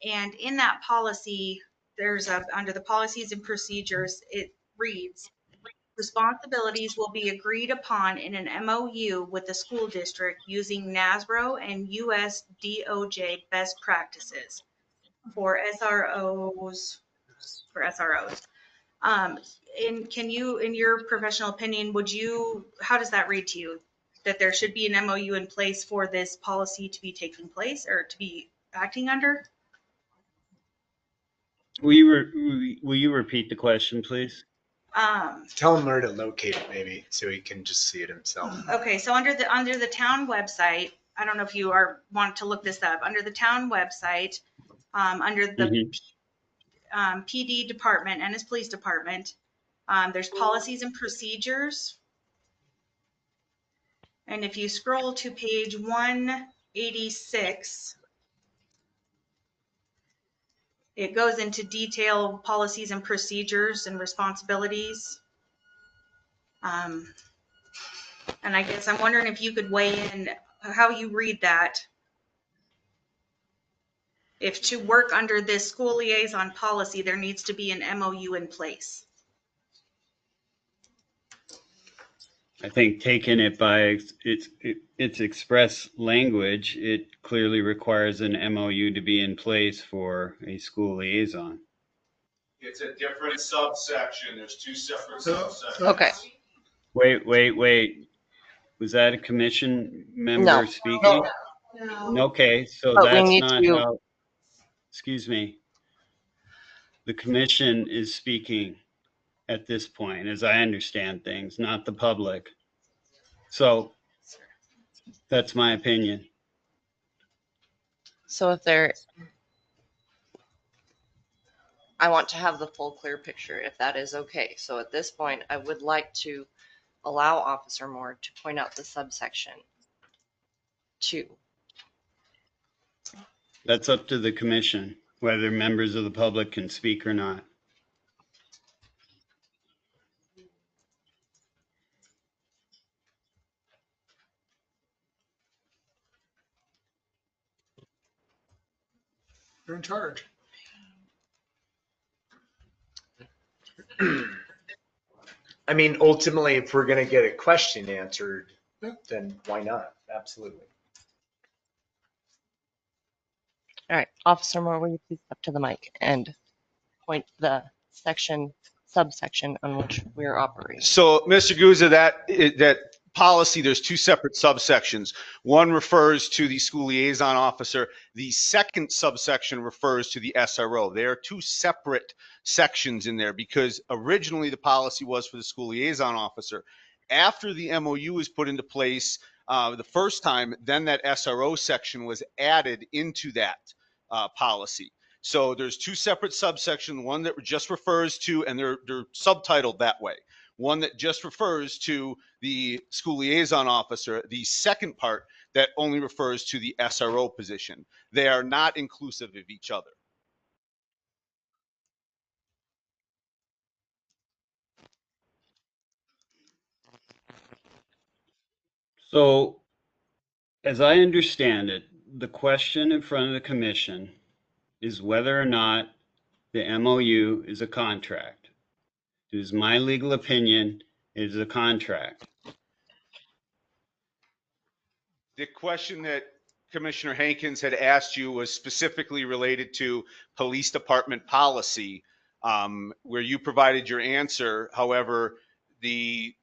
And in that policy, under the policies and procedures, it reads, responsibilities will be agreed upon in an MOU with the school district using NASRO and US DOJ best practices for SROs. In your professional opinion, how does that read to you? That there should be an MOU in place for this policy to be taking place or to be acting under? Will you repeat the question, please? Tell him where to locate it, maybe, so he can just see it himself. Okay, so under the town website, I don't know if you want to look this up. Under the town website, under the PD department, Ennis Police Department, there's policies and procedures. And if you scroll to page 186, it goes into detail policies and procedures and responsibilities. And I guess I'm wondering if you could weigh in how you read that. If to work under this school liaison policy, there needs to be an MOU in place. I think taking it by its express language, it clearly requires an MOU to be in place for a school liaison. It's a different subsection. There's 2 separate subsections. Okay. Wait. Was that a commission member speaking? No. Okay, so But we that's need not to- how, excuse me. The commission is speaking at this point, as I understand things, not the public. So that's my opinion. So I want to have the full clear picture if that is okay. So at this point, I would like to allow Officer Moore to point out the subsection 2. That's up to the commission, whether members of the public can speak or not. You're in charge. I mean, ultimately, if we're going to get a question answered, then why not? Absolutely. All right, Officer Moore, will you please step to the mic and point the subsection on which we're operating? So, Mr. Guzza, that policy, there's two separate subsections. One refers to the school liaison officer. The second subsection refers to the SRO. There are two separate sections in there because originally the policy was for the school liaison officer. After the MOU was put into place the first time, then that SRO section was added into that policy. So there's two separate subsections, one that just refers to, and they're subtitled that way. One that just refers to the school liaison officer, the second part that only refers to the SRO position. They are not inclusive of each other. So, as I understand it, the question in front of the commission is whether or not the MOU is a contract. It is my legal opinion, it is a contract. The question that Commissioner Hankins had asked you was specifically related to police department policy, where you provided your answer. However, the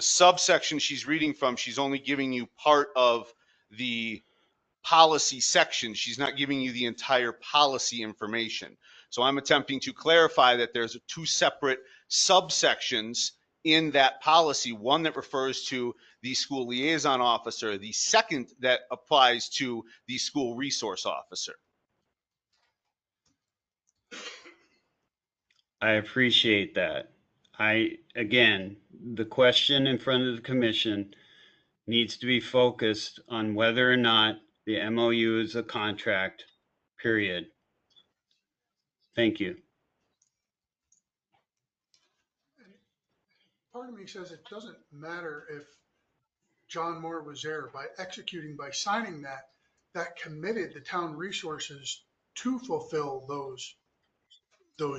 subsection she's reading from, she's only giving you part of the policy section. She's not giving you the entire policy information. So I'm attempting to clarify that there's two separate subsections in that policy, one that refers to the school liaison officer, the second that applies to the school resource officer. I appreciate that. Again, the question in front of the commission needs to be focused on whether or not the MOU is a contract, period. Thank you. Part of me says it doesn't matter if John Moore was there. By executing, by signing that committed the town resources to fulfill those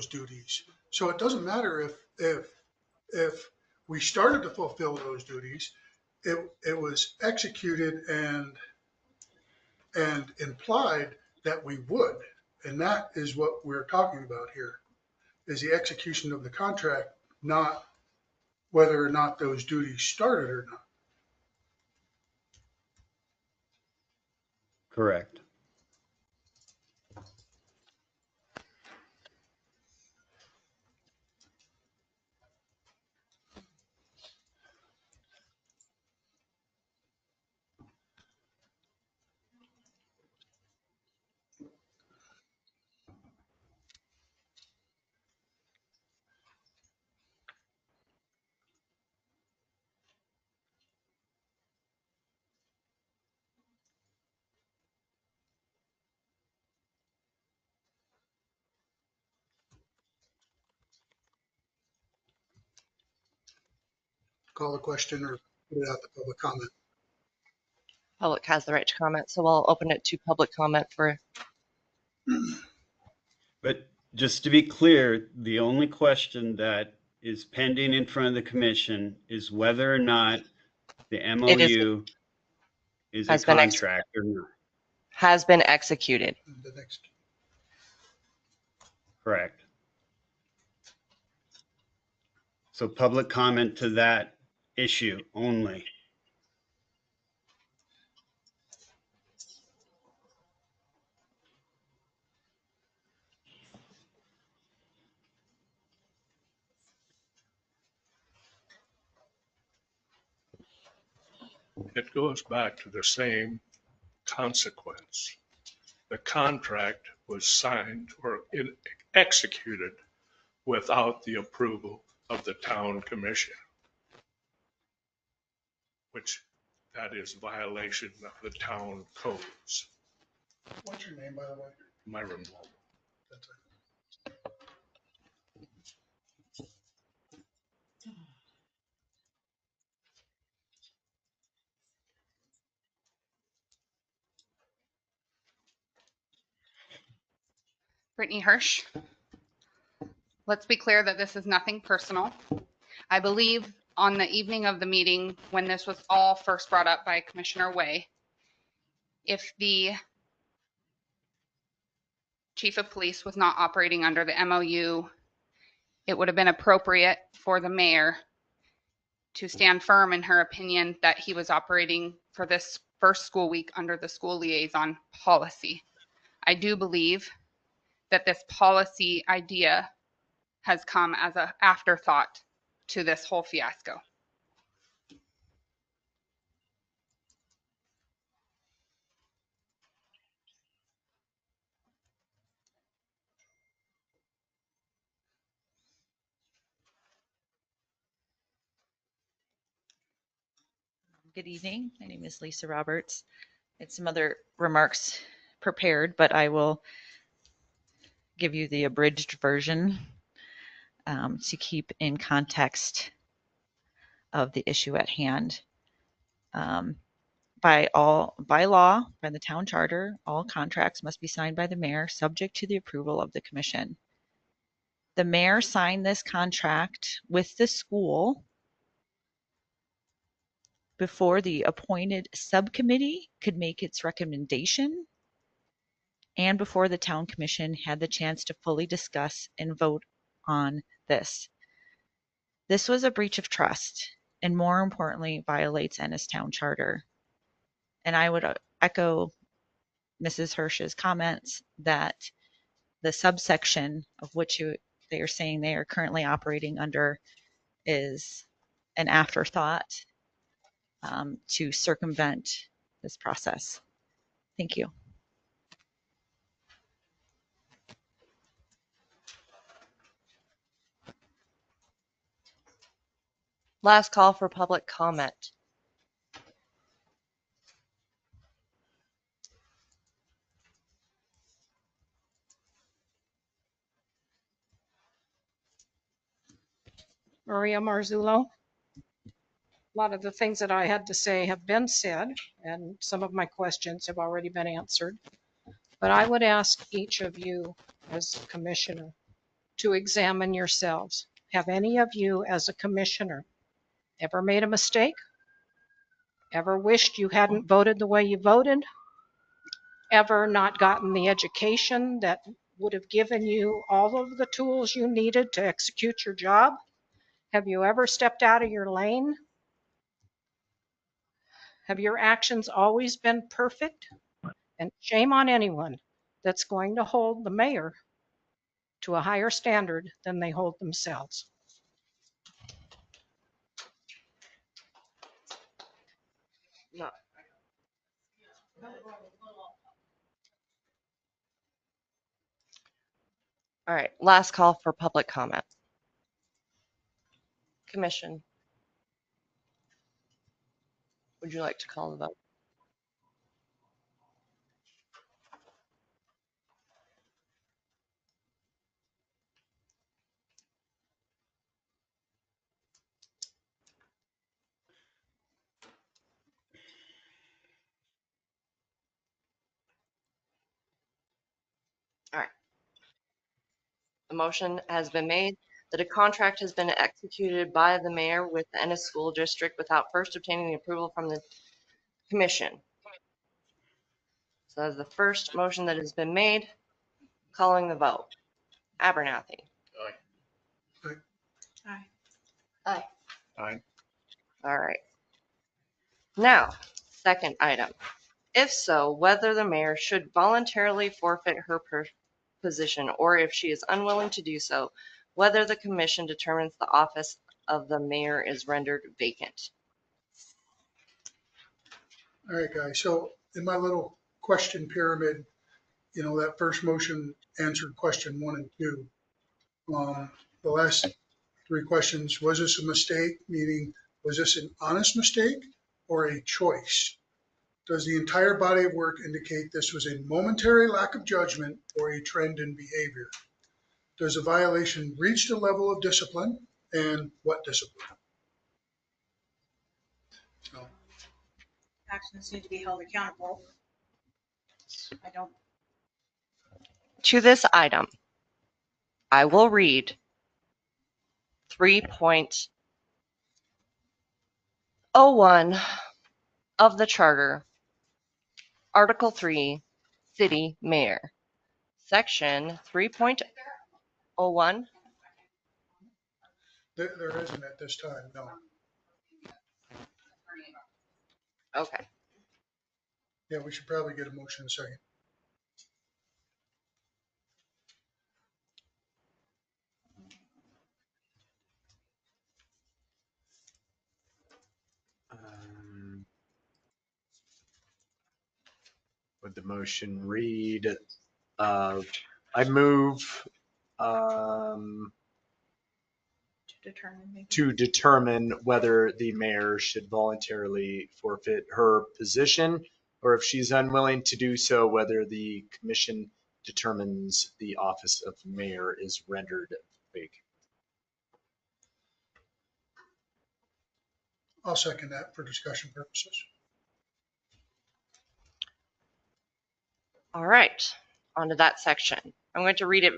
duties. So it doesn't matter if we started to fulfill those duties, it was executed and implied that we would. And that is what we're talking about here, is the execution of the contract, not whether or not those duties started or not. Correct. Call the question or put it out to public comment. Public has the right to comment, so I'll open it to public comment for. But just to be clear, the only question that is pending in front of the commission is whether or not the MOU is a contract or not. Has been executed. The next. Correct. So public comment to that issue only. it goes back to the same consequence. The contract was signed or executed without the approval of the town commission, which that is violation of the town codes. What's your name, by the way? Myron Wall. That's it. Brittany Hirsch. Let's be clear that this is nothing personal. I believe on the evening of the meeting, when this was all first brought up by Commissioner Way, if the chief of police was not operating under the MOU, it would have been appropriate for the mayor to stand firm in her opinion that he was operating for this first school week under the school liaison policy. I do believe that this policy idea has come as an afterthought to this whole fiasco. Good evening. My name is Lisa Roberts. I had some other remarks prepared, but I will give you the abridged version to keep in context of the issue at hand. By law, by the town charter, all contracts must be signed by the mayor, subject to the approval of the commission. The mayor signed this contract with the school before the appointed subcommittee could make its recommendation and before the town commission had the chance to fully discuss and vote on this. This was a breach of trust and, more importantly, violates Ennis Town Charter. And I would echo Mrs. Hirsch's comments that the subsection of which they are saying they are currently operating under is an afterthought to circumvent this process. Thank you. Last call for public comment. Maria Marzullo. A lot of the things that I had to say have been said, and some of my questions have already been answered. But I would ask each of you as a commissioner to examine yourselves. Have any of you as a commissioner ever made a mistake? Ever wished you hadn't voted the way you voted? Ever not gotten the education that would have given you all of the tools you needed to execute your job? Have you ever stepped out of your lane? Have your actions always been perfect? And shame on anyone that's going to hold the mayor to a higher standard than they hold themselves. No. All right, last call for public comment. Commission, would you like to call the vote? All right. The motion has been made that a contract has been executed by the mayor with the Ennis School District without first obtaining the approval from the commission. So that's the first motion that has been made. Calling the vote. Abernathy. Aye. Aye. Aye. Aye. All right. Now, second item. If so, whether the mayor should voluntarily forfeit her position, or if she is unwilling to do so, whether the commission determines the office of the mayor is rendered vacant. All right, guys. So in my little question pyramid, that first motion answered question 1 and 2. The last 3 questions, was this a mistake? Meaning, was this an honest mistake or a choice? Does the entire body of work indicate this was a momentary lack of judgment or a trend in behavior? Does a violation reach the level of discipline, and what discipline? So, Actions need to be held accountable. I don't. To this item, I will read 3.01 of the charter, Article 3, City Mayor, Section 3.01. there isn't at this time, no. Okay. Yeah, we should probably get a motion in a second. Would the motion read, I move to determine whether the mayor should voluntarily forfeit her position, or if she's unwilling to do so, whether the commission determines the office of mayor is rendered vacant. I'll second that for discussion purposes. All right, on to that section. I'm going to read it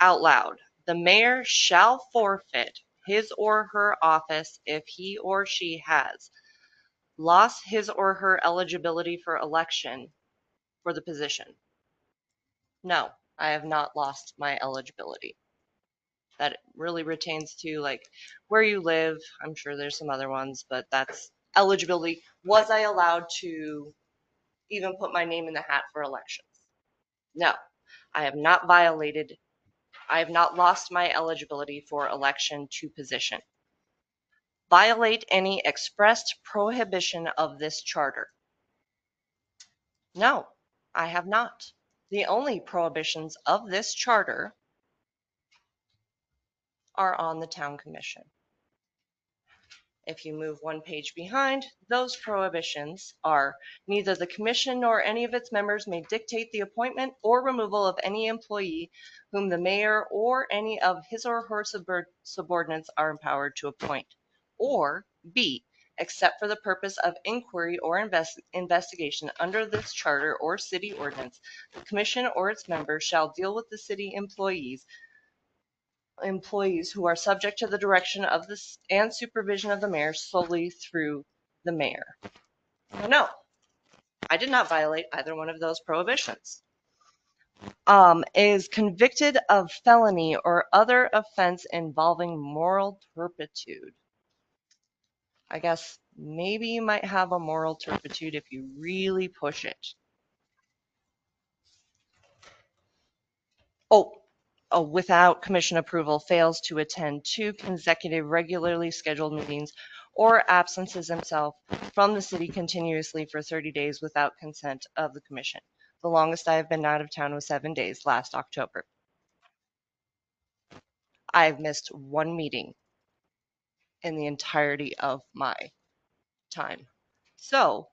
out loud. The mayor shall forfeit his or her office if he or she has lost his or her eligibility for election for the position. No, I have not lost my eligibility. That really retains to like where you live. I'm sure there's some other ones, but that's eligibility. Was I allowed to even put my name in the hat for elections? No, I have not violated. I have not lost my eligibility for election to position. Violate any expressed prohibition of this charter? No, I have not. The only prohibitions of this charter are on the town commission. If you move one page behind, those prohibitions are neither the commission nor any of its members may dictate the appointment or removal of any employee whom the mayor or any of his or her subordinates are empowered to appoint. Or B, except for the purpose of inquiry or investigation under this charter or city ordinance, the commission or its members shall deal with the city employees who are subject to the direction of this and supervision of the mayor solely through the mayor. No, I did not violate either one of those prohibitions. Is convicted of felony or other offense involving moral turpitude. I guess maybe you might have a moral turpitude if you really push it. Without commission approval, fails to attend 2 consecutive regularly scheduled meetings or absences himself from the city continuously for 30 days without consent of the commission. The longest I have been out of town was 7 days, last October. I've missed 1 meeting in the entirety of my time. So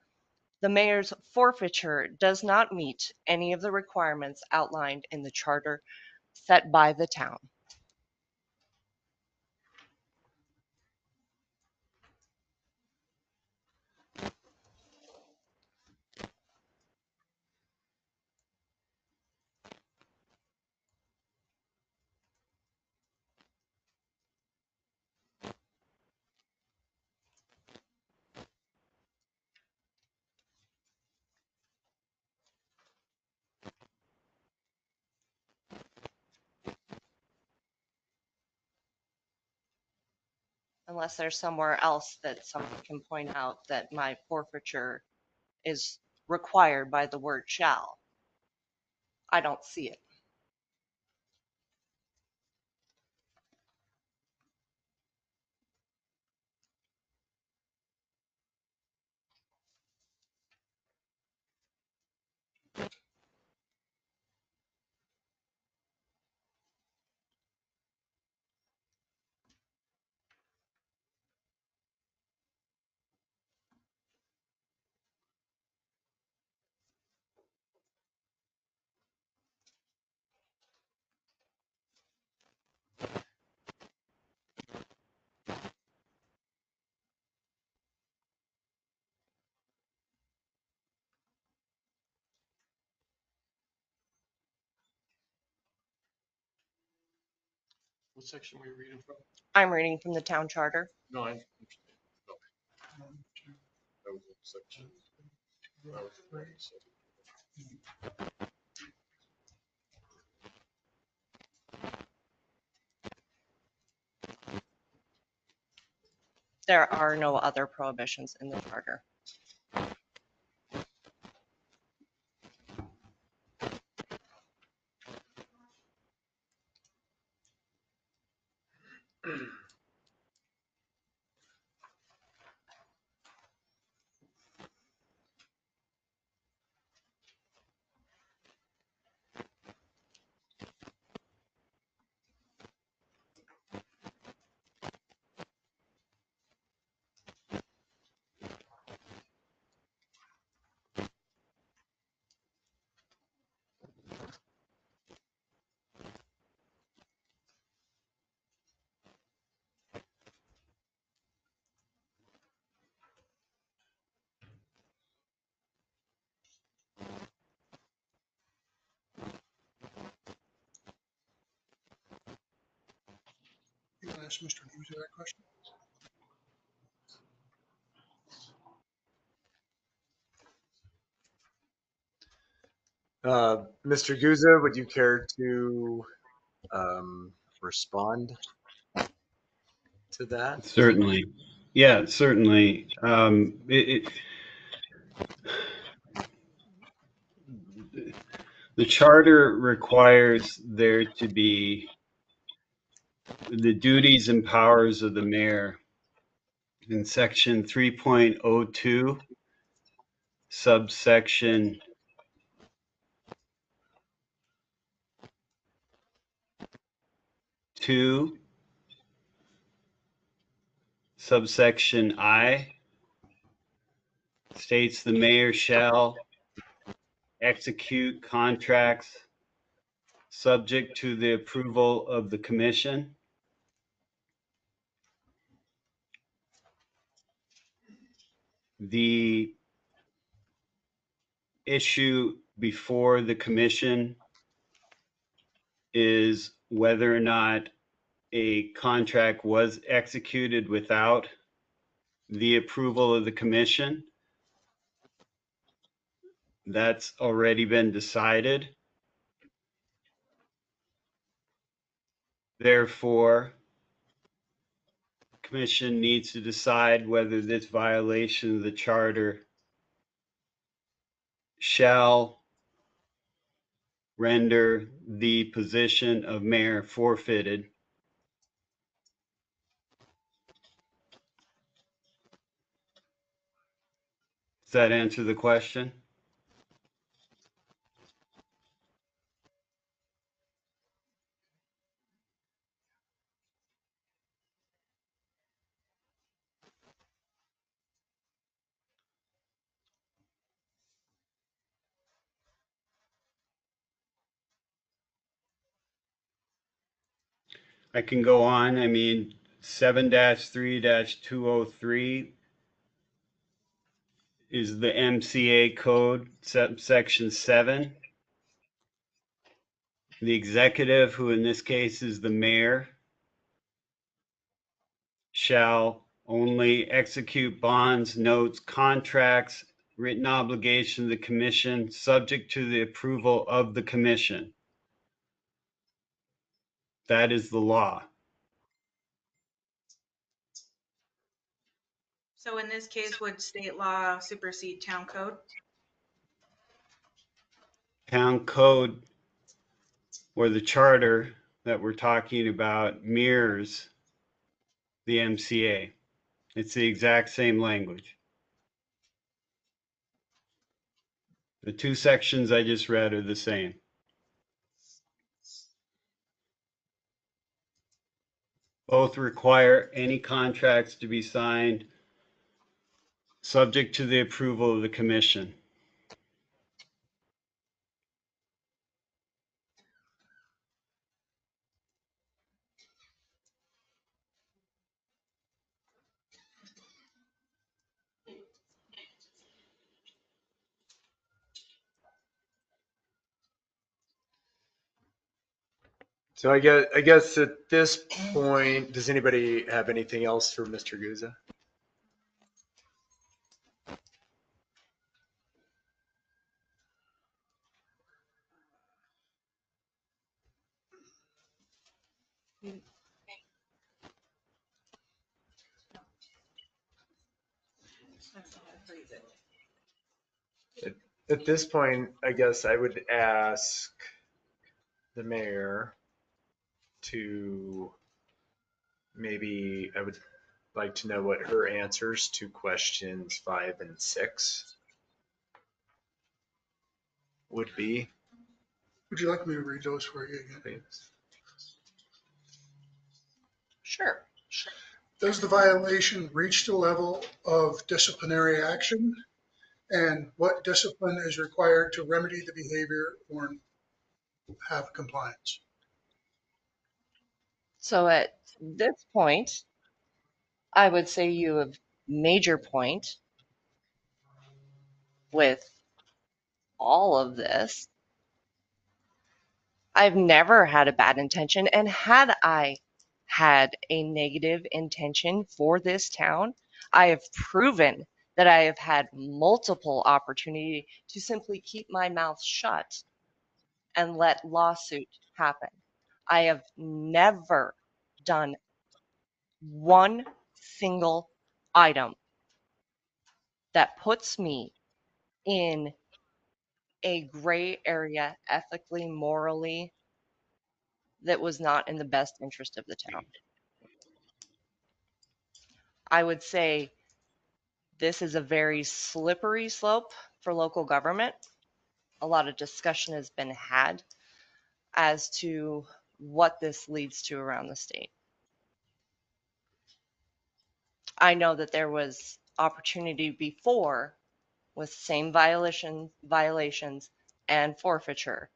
the mayor's forfeiture does not meet any of the requirements outlined in the charter set by the town. Unless there's somewhere else that someone can point out that my forfeiture is required by the word shall. I don't see it. What section were you reading from? I'm reading from the town charter. No, I understand. No. That was in section. That was in section. There are no other prohibitions in the charter. You want to ask Mr. Newser that question? Mr. Guza, would you care to respond to that? Certainly. Yeah, certainly. The charter requires there to be the duties and powers of the mayor in section 3.02, subsection 2, subsection I, states the mayor shall execute contracts subject to the approval of the commission. The issue before the commission is whether or not a contract was executed without the approval of the commission. That's already been decided. Therefore, the commission needs to decide whether this violation of the charter shall render the position of mayor forfeited. Does that answer the question? I can go on. I mean, 7-3-203 is the MCA code, section 7. The executive, who in this case is the mayor, shall only execute bonds, notes, contracts, written obligation of the commission, subject to the approval of the commission. That is the law. So in this case, would state law supersede town code? Town code, or the charter that we're talking about, mirrors the MCA. It's the exact same language. The two sections I just read are the same. Both require any contracts to be signed subject to the approval of the commission. So I guess at this point, does anybody have anything else for Mr. Guza? At this point, I guess I would ask the mayor to I would like to know what her answers to questions 5 and 6 would be, Would you like me to read those for you again? please. Sure. Does the violation reach the level of disciplinary action? And what discipline is required to remedy the behavior or have compliance? So at this point, I would say you have major point with all of this. I've never had a bad intention, and had I had a negative intention for this town, I have proven that I have had multiple opportunity to simply keep my mouth shut and let lawsuit happen. I have never done one single item that puts me in a gray area ethically, morally, that was not in the best interest of the town. I would say this is a very slippery slope for local government. A lot of discussion has been had as to what this leads to around the state. I know that there was opportunity before with same violations and forfeiture.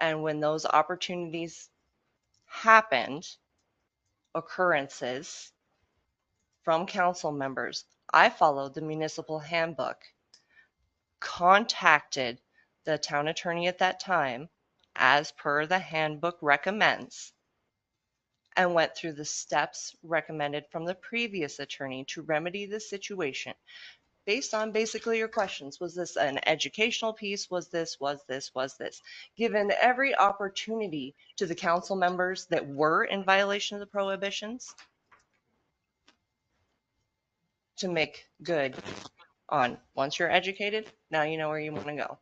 And when those opportunities happened, occurrences from council members, I followed the municipal handbook, contacted the town attorney at that time, as per the handbook recommends, and went through the steps recommended from the previous attorney to remedy the situation based on basically your questions. Was this an educational piece? Was this? Given every opportunity to the council members that were in violation of the prohibitions to make good on, once you're educated, now you know where you want to go.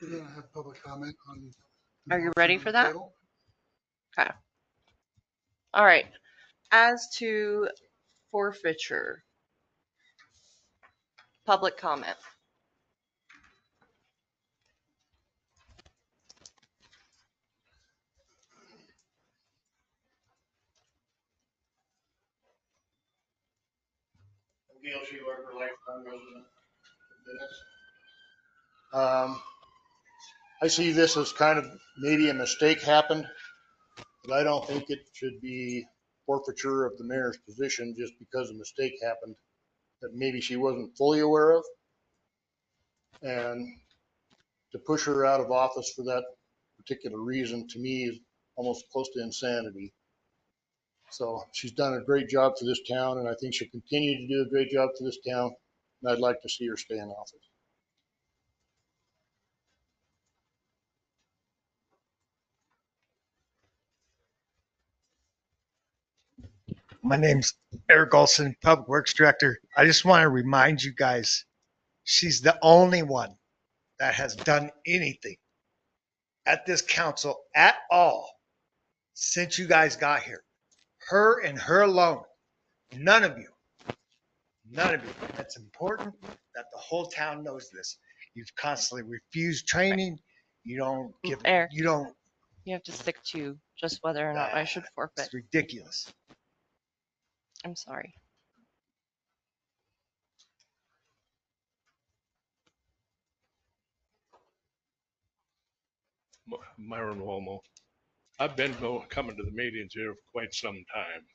You're going to have public comment on. Are you ready for that? Table? Okay. All right. As to forfeiture, public comment. Gail Sheeler, lifetime resident of Ennis. I see this as kind of maybe a mistake happened, but I don't think it should be forfeiture of the mayor's position just because a mistake happened that maybe she wasn't fully aware of. And to push her out of office for that particular reason, to me, is almost close to insanity. So she's done a great job for this town, and I think she'll continue to do a great job for this town. And I'd like to see her stay in office. My name's Eric Olson, Public Works Director. I just want to remind you guys, she's the only one that has done anything at this council at all since you guys got here. Her and her alone. None of you. None of you. That's important that the whole town knows this. You've constantly refused training. You don't give, Eric, you don't, you have to stick to just whether or not I should forfeit. it's ridiculous. I'm sorry. Myron Womo. I've been coming to the meetings here for quite some time.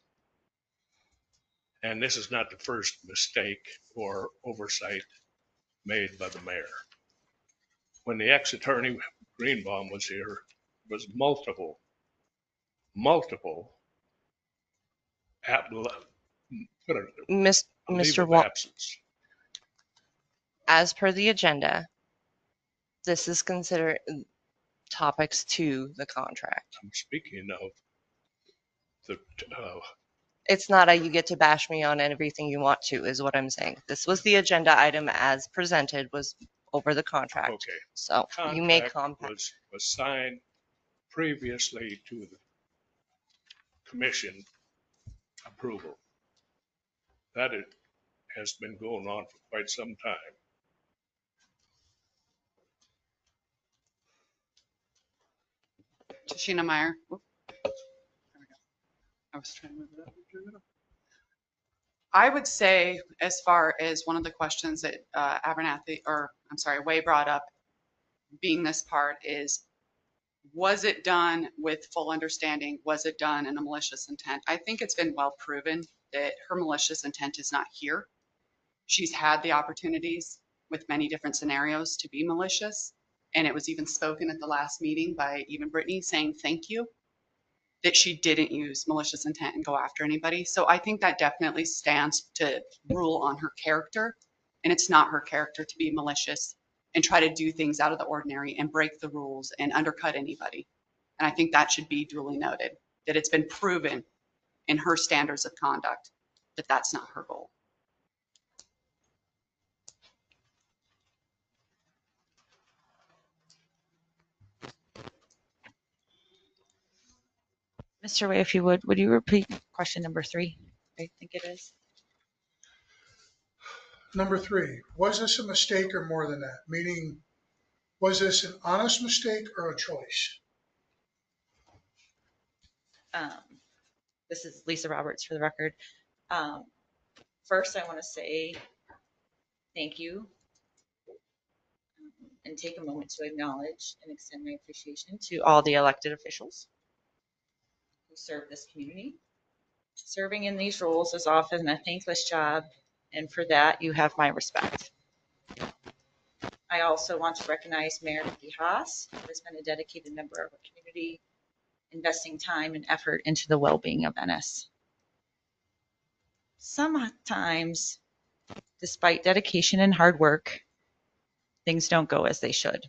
And this is not the first mistake or oversight made by the mayor. When the ex-attorney Greenbaum was here, there was multiple Mr. Wall, as per the agenda, this is considered topics to the contract. I'm speaking of the It's not a you get to bash me on everything you want to, is what I'm saying. This was the agenda item as presented, was over the contract. okay. So you may compact. Was signed previously to the commission approval. That it has been going on for quite some time. Tashina Meyer. Oop. There we go. I was trying to move it up. I would say, as far as one of the questions that Way brought up, being this part is, was it done with full understanding? Was it done in a malicious intent? I think it's been well proven that her malicious intent is not here. She's had the opportunities with many different scenarios to be malicious. And it was even spoken at the last meeting by even Brittany saying thank you, that she didn't use malicious intent and go after anybody. So I think that definitely stands to rule on her character. And it's not her character to be malicious and try to do things out of the ordinary and break the rules and undercut anybody. And I think that should be duly noted, that it's been proven in her standards of conduct that that's not her goal. Mr. Way, if you would you repeat question number 3? I think it is. Number 3, was this a mistake or more than that? Meaning, was this an honest mistake or a choice? This is Lisa Roberts for the record. First, I want to say thank you and take a moment to acknowledge and extend my appreciation to all the elected officials who serve this community. Serving in these roles is often a thankless job, and for that, you have my respect. I also want to recognize Mayor Vicky Haas, who has been a dedicated member of our community, investing time and effort into the well-being of Ennis. Sometimes, despite dedication and hard work, things don't go as they should.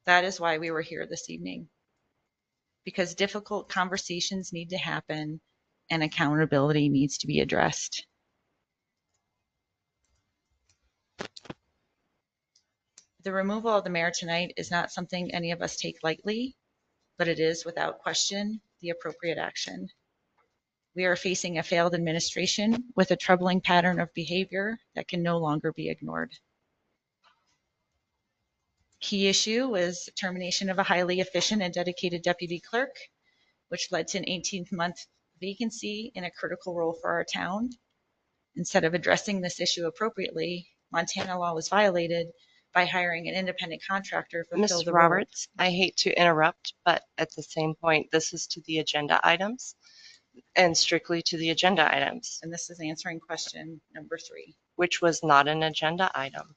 That is why we were here this evening, because difficult conversations need to happen and accountability needs to be addressed. The removal of the mayor tonight is not something any of us take lightly, but it is without question the appropriate action. We are facing a failed administration with a troubling pattern of behavior that can no longer be ignored. Key issue was termination of a highly efficient and dedicated deputy clerk, which led to an 18-month vacancy in a critical role for our town. Instead of addressing this issue appropriately, Montana law was violated by hiring an independent contractor to fulfill Ms. the role. Roberts, I hate to interrupt, but at the same point, this is to the agenda items and strictly to the agenda items. And this is answering question number 3. Which was not an agenda item.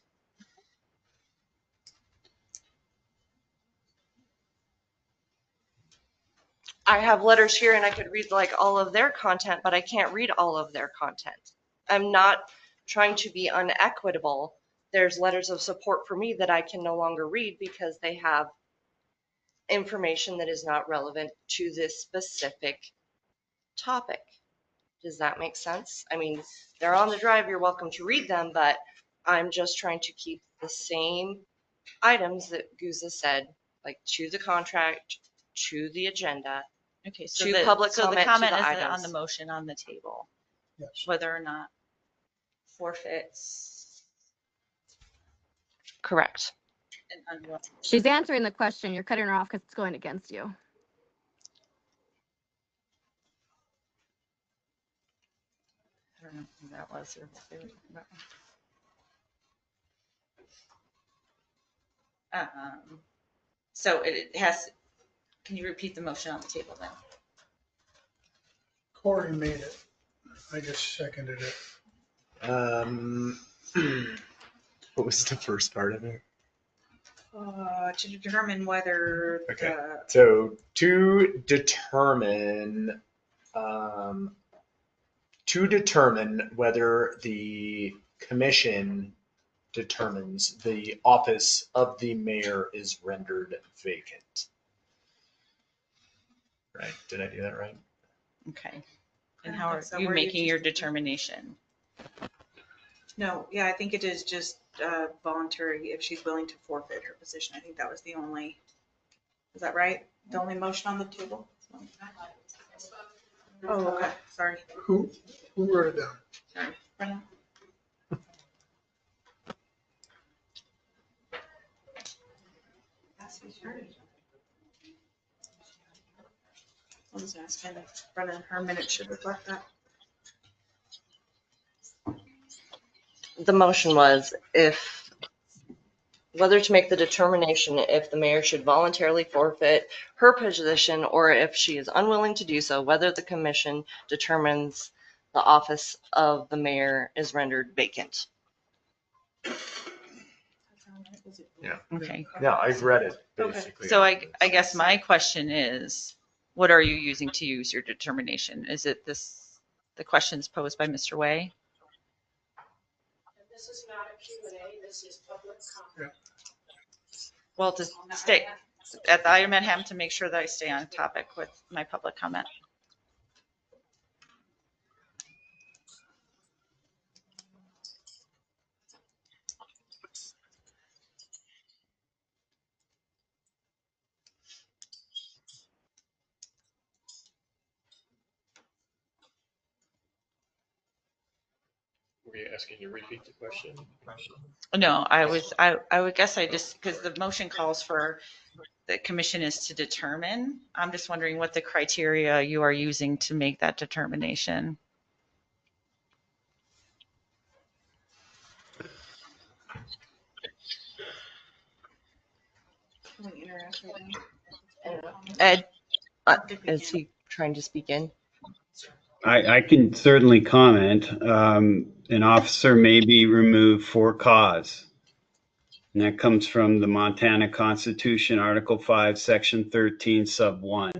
I have letters here and I could read like all of their content, but I can't read all of their content. I'm not trying to be unequitable. There's letters of support for me that I can no longer read because they have information that is not relevant to this specific topic. Does that make sense? I mean, they're on the drive, you're welcome to read them, but I'm just trying to keep the same items that Guza said, like to the contract, to the agenda, Okay, so to the, public so the comment, to comment the is on items. the motion on the table, Yes. whether or not forfeits Correct. and unwilling. She's answering the question. You're cutting her off because it's going against you. I don't know who that was. So it has, can you repeat the motion on the table then? Corey made it. I just seconded it. What was the first part of it? To determine whether Okay. the So to determine whether the commission determines the office of the mayor is rendered vacant. Right? Did I do that right? Okay. I And don't how are think so. you Where you making just- your determination? No, yeah, I think it is just voluntary if she's willing to forfeit her position. I think that was the only, is that right? The only motion on the table? Oh, okay, sorry. Who wrote it down? Sorry. Brenna? I was asking if Brenna, her minutes should reflect that. The motion was whether to make the determination if the mayor should voluntarily forfeit her position or if she is unwilling to do so, whether the commission determines the office of the mayor is rendered vacant. Yeah. Okay. Yeah, I've read it Okay. basically. So I guess my question is, what are you using to use your determination? Is it the questions posed by Mr. Way? This is not a Q&A, this is public comment. Well, to stay, at the item at hand, to make sure that I stay on topic with my public comment. Were you asking to repeat the question? No, I would guess I just, because the motion calls for the commission is to determine. I'm just wondering what the criteria you are using to make that determination. Ed, is he trying to speak in? I can certainly comment. An officer may be removed for cause. And that comes from the Montana Constitution, Article 5, Section 13, Sub 1.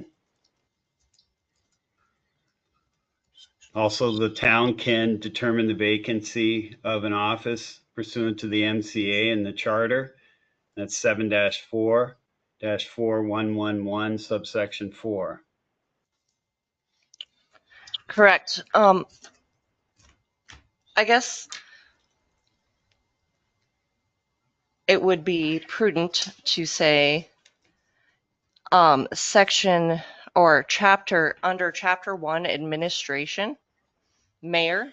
Also, the town can determine the vacancy of an office pursuant to the MCA and the charter. That's 7-4-4111, subsection 4. Correct. I guess it would be prudent to say section or chapter under chapter 1 administration, mayor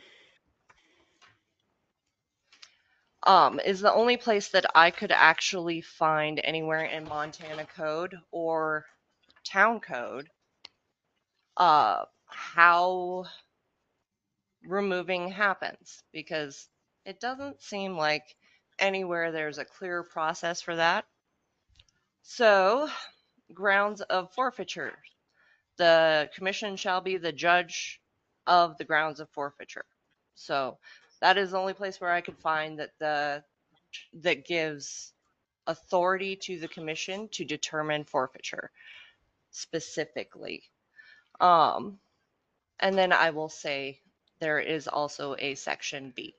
is the only place that I could actually find anywhere in Montana code or town code how removing happens, because it doesn't seem like anywhere there's a clear process for that. So, grounds of forfeiture. The commission shall be the judge of the grounds of forfeiture. So, that is the only place where I could find that gives authority to the commission to determine forfeiture specifically. And then I will say there is also a section B.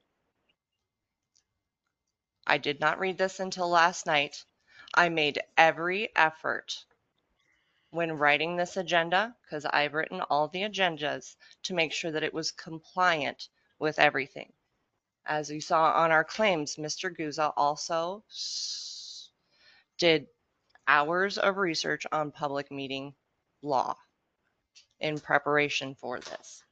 I did not read this until last night. I made every effort when writing this agenda, because I've written all the agendas to make sure that it was compliant with everything. As you saw on our claims, Mr. Guza also did hours of research on public meeting law in preparation for this.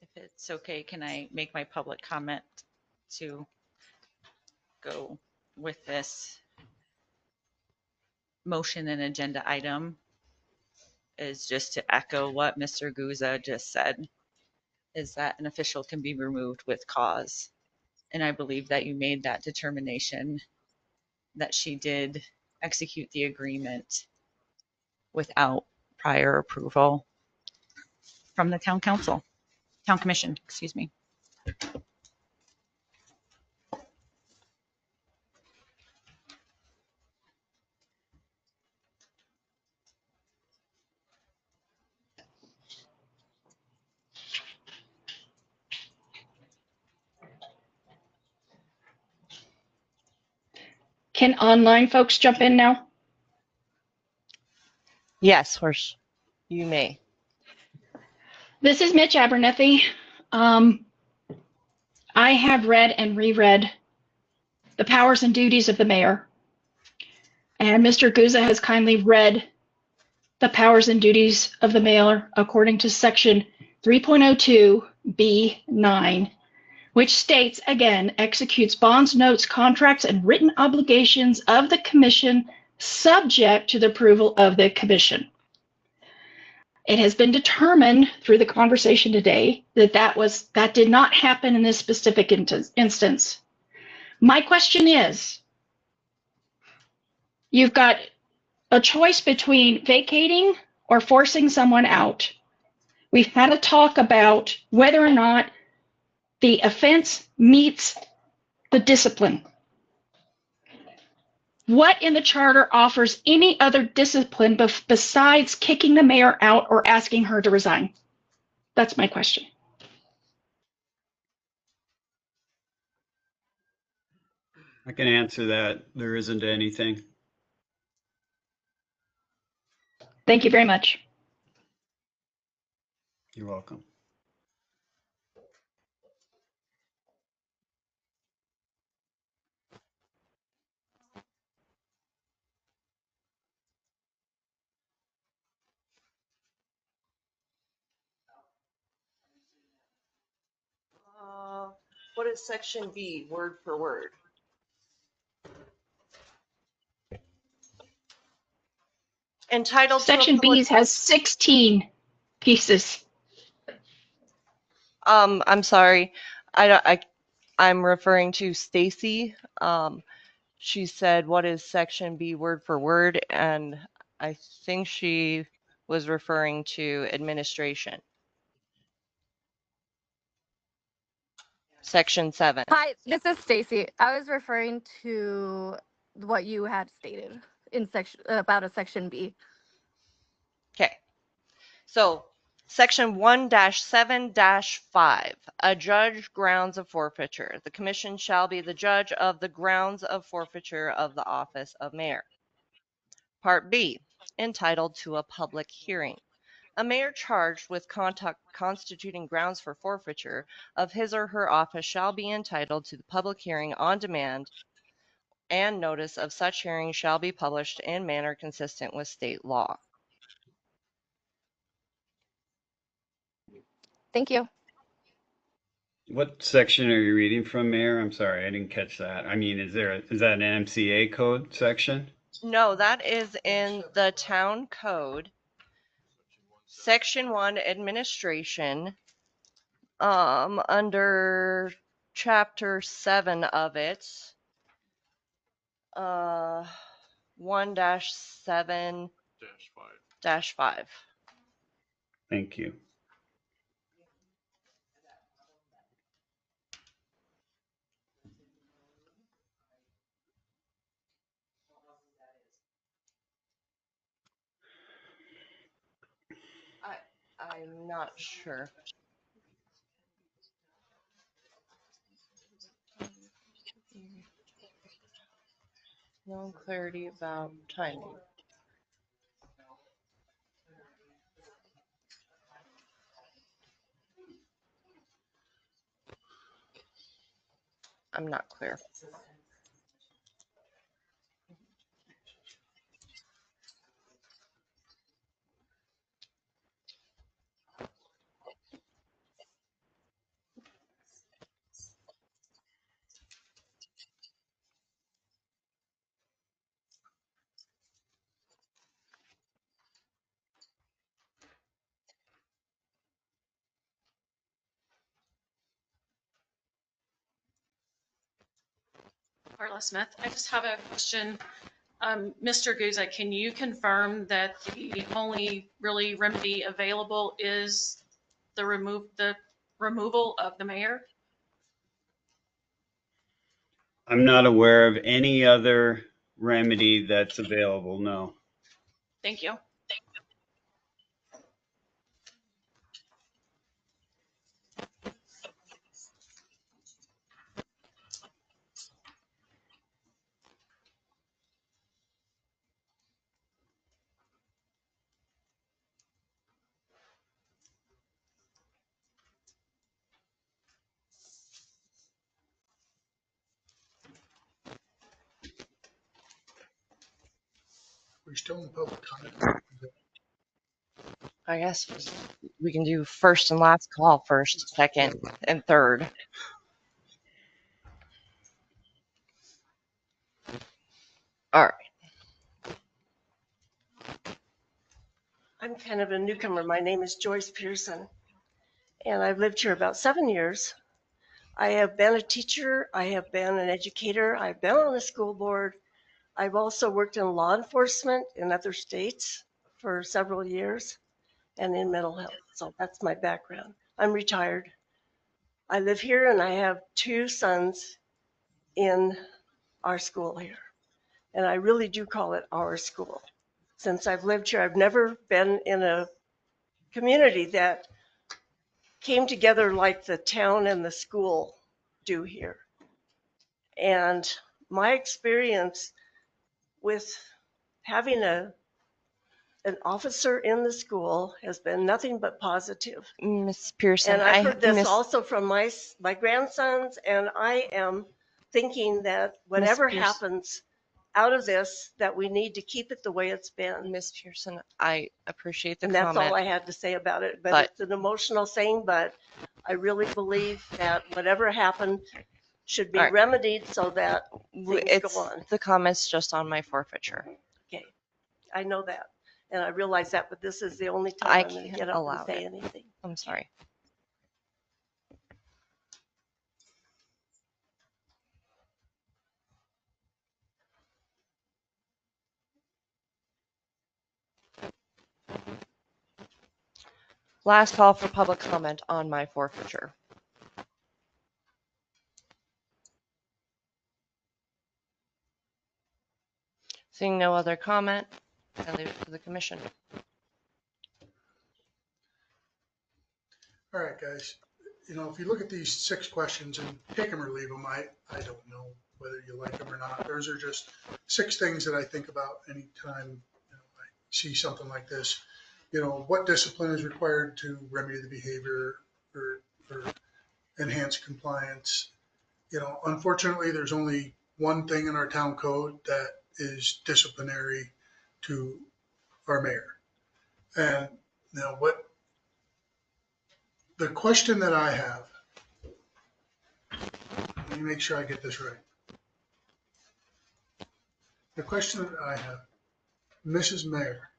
If it's okay, can I make my public comment to go with this motion and agenda item? Is just to echo what Mr. Guza just said, is that an official can be removed with cause. And I believe that you made that determination that she did execute the agreement without prior approval from the town commission, excuse me. Can online folks jump in now? Yes, you may. This is Mitch Abernethy. I have read and reread the powers and duties of the mayor, and Mr. Guza has kindly read the powers and duties of the mayor according to section 3.02B9, which states, again, executes bonds, notes, contracts, and written obligations of the commission subject to the approval of the commission. It has been determined through the conversation today that that did not happen in this specific instance. My question is, you've got a choice between vacating or forcing someone out. We've had a talk about whether or not the offense meets the discipline. What in the charter offers any other discipline besides kicking the mayor out or asking her to resign? That's my question. I can answer that. There isn't anything. Thank you very much. You're welcome. What is section B, word for word? Entitled Section to a public... B has 16 pieces. I'm sorry. I'm referring to Stacy. She said, what is section B word for word? And I think she was referring to administration. Section 7. Hi, this is Stacy. I was referring to what you had stated in section about a section B. Okay. So section 1-7-5, adjudge grounds of forfeiture. The commission shall be the judge of the grounds of forfeiture of the office of mayor. Part B, entitled to a public hearing. A mayor charged with constituting grounds for forfeiture of his or her office shall be entitled to the public hearing on demand, and notice of such hearing shall be published in manner consistent with state law. Thank you. What section are you reading from, Mayor? I'm sorry, I didn't catch that. I mean, is that an MCA code section? No, that is in the town code, section 1, administration, under chapter 7 of it, 1-7-5. Thank you. I'm not sure. No clarity about timing. I'm not clear. Carla Smith, I just have a question. Mr. Guza, can you confirm that the only really remedy available is the removal of the mayor? I'm not aware of any other remedy that's available, no. Thank you. We're still in public comment. I guess we can do first and last call, first, second, and third. All right. I'm kind of a newcomer. My name is Joyce Pearson, and I've lived here about 7 years. I have been a teacher. I have been an educator. I've been on the school board. I've also worked in law enforcement in other states for several years and in mental health. So that's my background. I'm retired. I live here and I have 2 sons in our school here. And I really do call it our school. Since I've lived here, I've never been in a community that came together like the town and the school do here. And my experience with having an officer in the school has been nothing but positive. Ms. Pearson, And I've heard this also from my grandsons, and I am thinking that whatever happens out of this, that we need to keep it the way it's been. Ms. Pearson, I appreciate the And comment. that's all I had to say about it. But it's an emotional thing, but I really believe that whatever happened should be remedied so that things go on. The comment's just on my forfeiture. Okay, I know that, and I realize that, but this is the only time I'm going to get up and say anything. I'm sorry. Last call for public comment on my forfeiture. Seeing no other comment, I leave it to the commission. All right, guys. You know, if you look at these 6 questions and take them or leave them, I don't know whether you like them or not. Those are just 6 things that I think about anytime I see something like this. You know, what discipline is required to remedy the behavior or enhance compliance? You know, unfortunately, there's only one thing in our town code that is disciplinary to our mayor. And now the question that I have, let me make sure I get this right. The question that I have, Mrs. Mayor,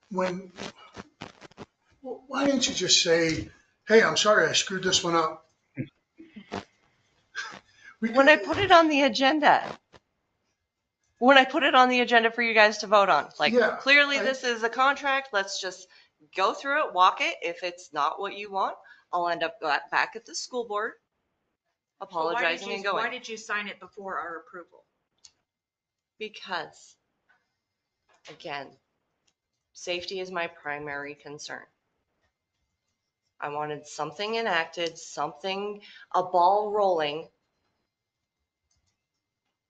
why didn't you just say, hey, I'm sorry, I screwed this one up? When I put it on the agenda. When I put it on the agenda for you guys to vote on. Like, clearly this is a contract. Let's just go through it, walk it. If it's not what you want, I'll end up back at the school board, apologizing and going. Why did you sign it before our approval? Because, again, safety is my primary concern. I wanted something enacted, a ball rolling,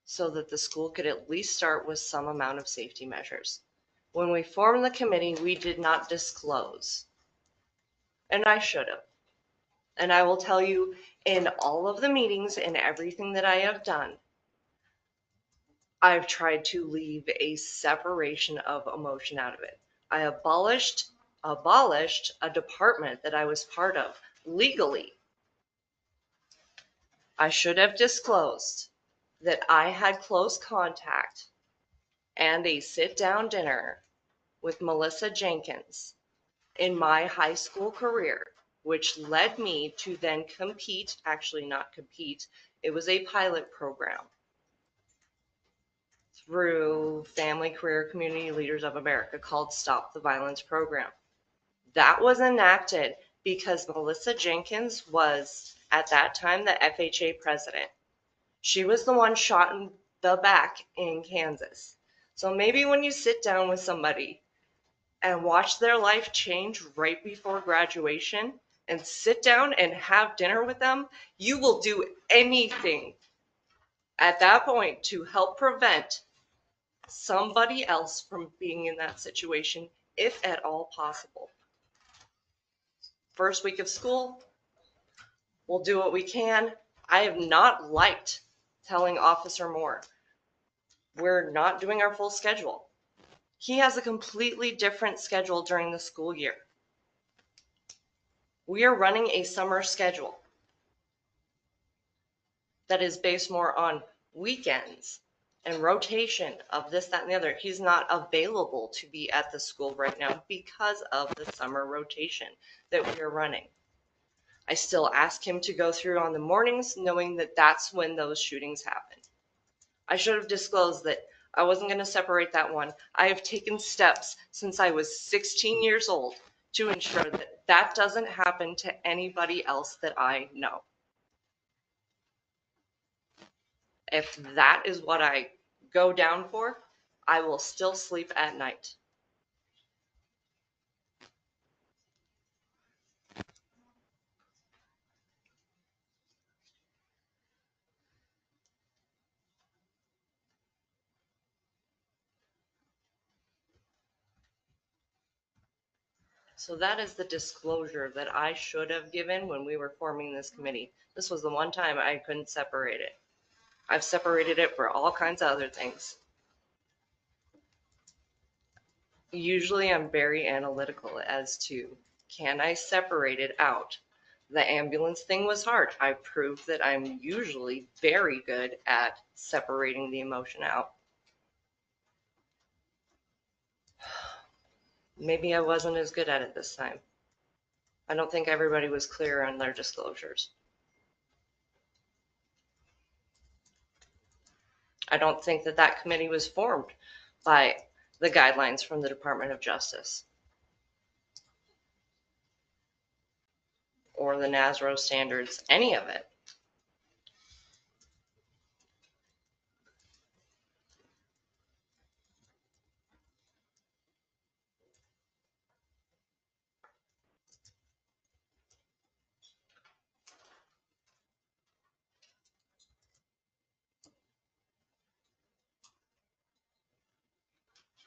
so that the school could at least start with some amount of safety measures. When we formed the committee, we did not disclose. And I should have. And I will tell you, in all of the meetings and everything that I have done, I've tried to leave a separation of emotion out of it. I abolished a department that I was part of legally. I should have disclosed that I had close contact and a sit-down dinner with Melissa Jenkins in my high school career, which led me to then compete, actually not compete, it was a pilot program through Family Career Community Leaders of America called Stop the Violence Program. That was enacted because Melissa Jenkins was, at that time, the FHA president. She was the one shot in the back in Kansas. So maybe when you sit down with somebody and watch their life change right before graduation and sit down and have dinner with them, you will do anything at that point to help prevent somebody else from being in that situation, if at all possible. First week of school, we'll do what we can. I have not liked telling Officer Moore, we're not doing our full schedule. He has a completely different schedule during the school year. We are running a summer schedule that is based more on weekends and rotation of this, that, and the other. He's not available to be at the school right now because of the summer rotation that we are running. I still ask him to go through on the mornings, knowing that that's when those shootings happen. I should have disclosed that I wasn't going to separate that one. I have taken steps since I was 16 years old to ensure that that doesn't happen to anybody else that I know. If that is what I go down for, I will still sleep at night. So that is the disclosure that I should have given when we were forming this committee. This was the one time I couldn't separate it. I've separated it for all kinds of other things. Usually I'm very analytical as to, can I separate it out? The ambulance thing was hard. I proved that I'm usually very good at separating the emotion out. Maybe I wasn't as good at it this time. I don't think everybody was clear on their disclosures. I don't think that that committee was formed by the guidelines from the Department of Justice or the NASRO standards, any of it.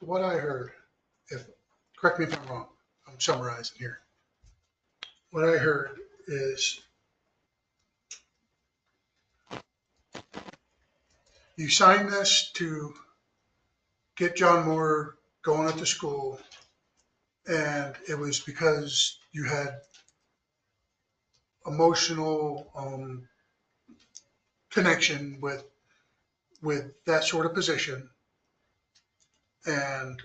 So what I heard, correct me if I'm wrong, I'm summarizing here. What I heard is you signed this to get John Moore going at the school, and it was because you had emotional connection with that sort of position, and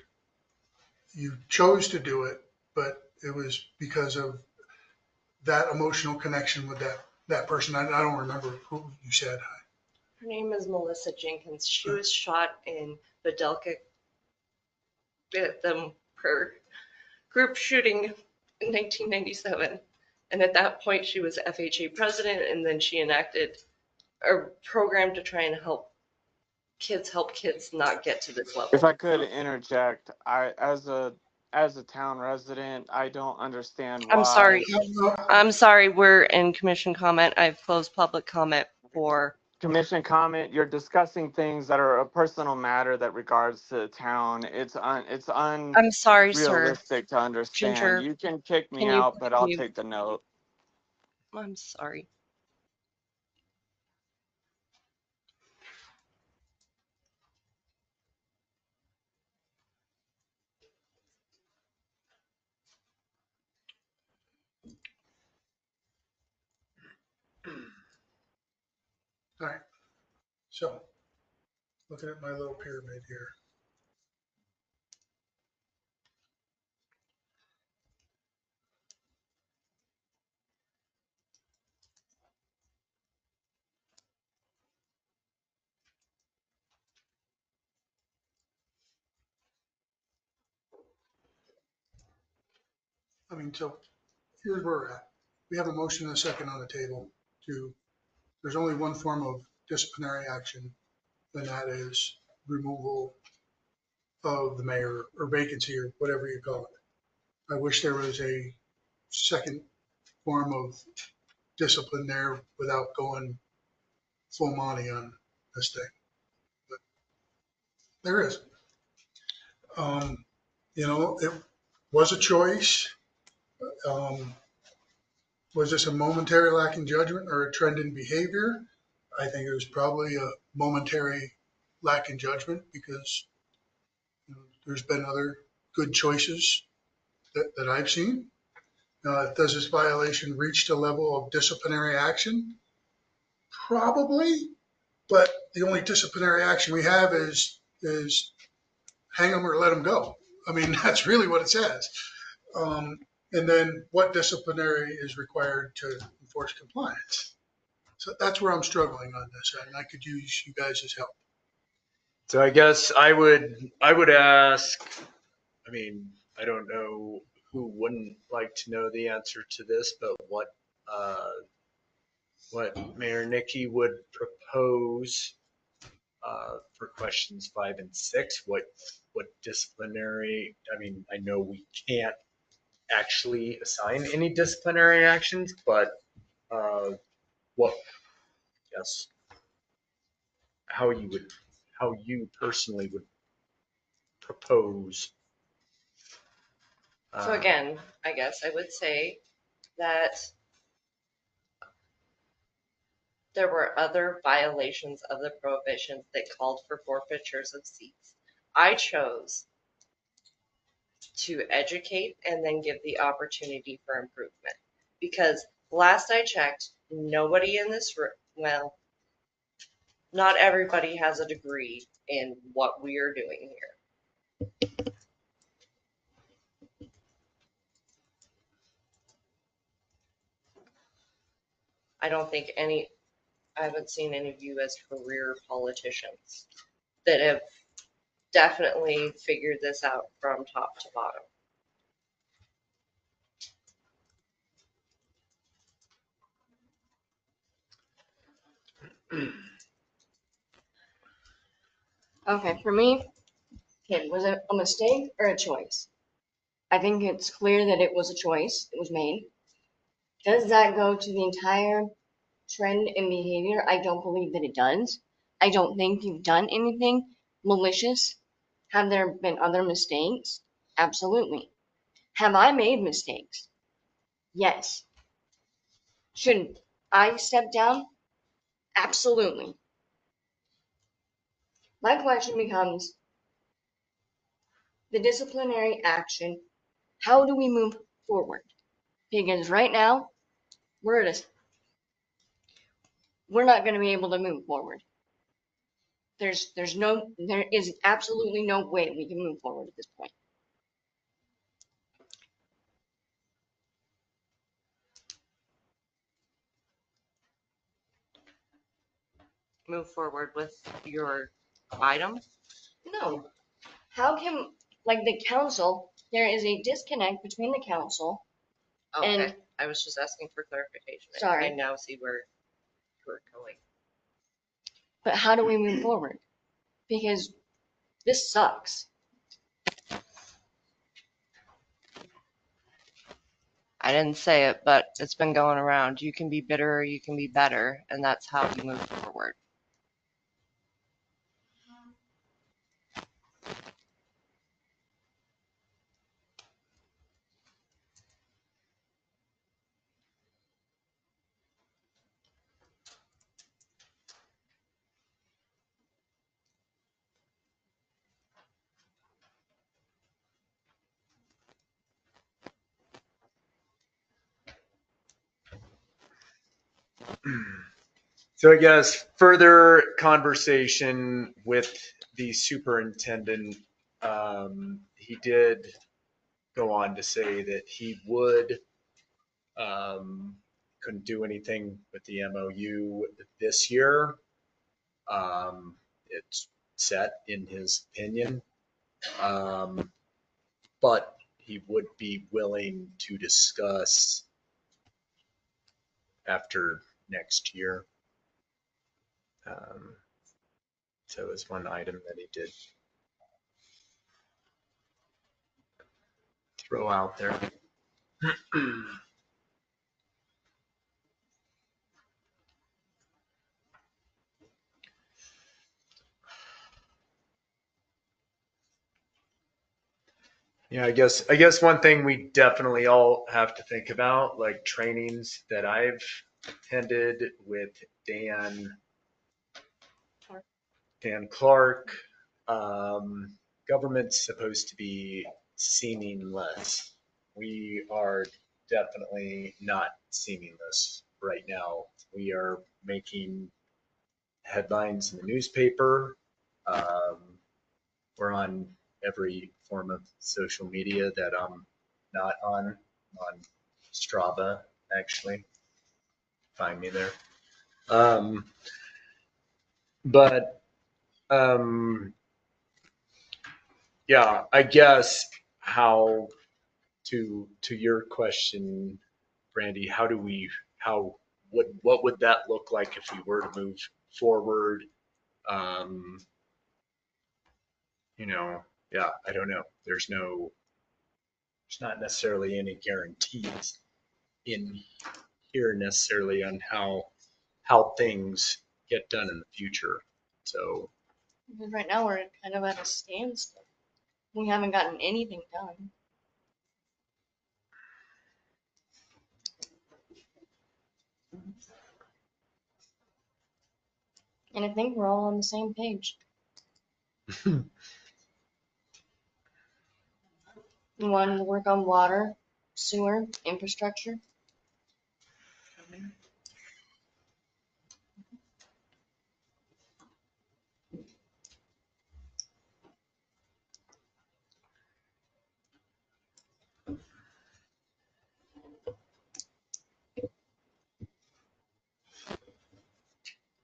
you chose to do it, but it was because of that emotional connection with that person. I don't remember who you said. Her name is Melissa Jenkins. She was shot in Videlka, her group shooting in 1997. And at that point, she was FHA president, and then she enacted a program to try and help kids not get to this level. If I could interject, as a as a town resident, I don't understand I'm sorry. why I'm sorry. We're in commission comment. I've closed public comment for. commission comment, you're discussing things that are a personal matter that regards to the town. It's I'm sorry, sir. unrealistic to understand. Ginger, You can kick me can you? out, but I'll take the note. I'm sorry. All right. So, looking at my little pyramid here. I mean, so here's where we're at. We have a motion and a second on the table to, there's only one form of disciplinary action, and that is removal of the mayor or vacancy or whatever you call it. I wish there was a second form of discipline there without going full Monty on this thing. But there is. You know, it was a choice. Was this a momentary lack in judgment or a trend in behavior? I think it was probably a momentary lack in judgment because there's been other good choices that I've seen. Does this violation reach the level of disciplinary action? Probably, but the only disciplinary action we have is hang them or let them go. I mean, that's really what it says. And then what disciplinary is required to enforce compliance? So that's where I'm struggling on this, and I could use you guys' help. So I guess I would ask, I mean, I don't know who wouldn't like to know the answer to this, but what Mayor Nikki would propose for questions 5 and 6. What disciplinary? I mean, I know we can't actually assign any disciplinary actions, but what? Yes, how you personally would propose. So again, I guess I would say that there were other violations of the prohibitions that called for forfeitures of seats. I chose to educate and then give the opportunity for improvement. Because last I checked, nobody in this room, well, not everybody has a degree in what we are doing here. I don't think I haven't seen any of you as career politicians that have definitely figured this out from top to bottom. Okay, for me, okay, was it a mistake or a choice? I think it's clear that it was a choice. It was made. Does that go to the entire trend in behavior? I don't believe that it does. I don't think you've done anything malicious. Have there been other mistakes? Absolutely. Have I made mistakes? Yes. Should I step down? Absolutely. My question becomes the disciplinary action. How do we move forward? Because right now, we're not going to be able to move forward. There is absolutely no way we can move forward at this point. Move forward with your item? No. How can, like the council, there is a disconnect between the council Okay, and. I was just asking for clarification. Sorry. I now see where we're going. But how do we move forward? Because this sucks. I didn't say it, but it's been going around. You can be bitter or you can be better, and that's how you move forward. So I guess further conversation with the superintendent. He did go on to say that he would couldn't do anything with the MOU this year. It's set in his opinion, but he would be willing to discuss after next year. So it was one item that he did throw out there. Yeah, I guess one thing we definitely all have to think about, like trainings that I've attended with Dan Clark, government's supposed to be seamless. We are definitely not seamless right now. We are making headlines in the newspaper. We're on every form of social media that I'm not on Strava, actually. Find me there. But yeah, I guess how to your question, Brandy, what would that look like if we were to move forward? Um, yeah, I don't know. There's not necessarily any guarantees in here necessarily on how things get done in the future. So Because right now we're kind of at a standstill. We haven't gotten anything done. And I think we're all on the same page. We wanted to work on water, sewer, infrastructure.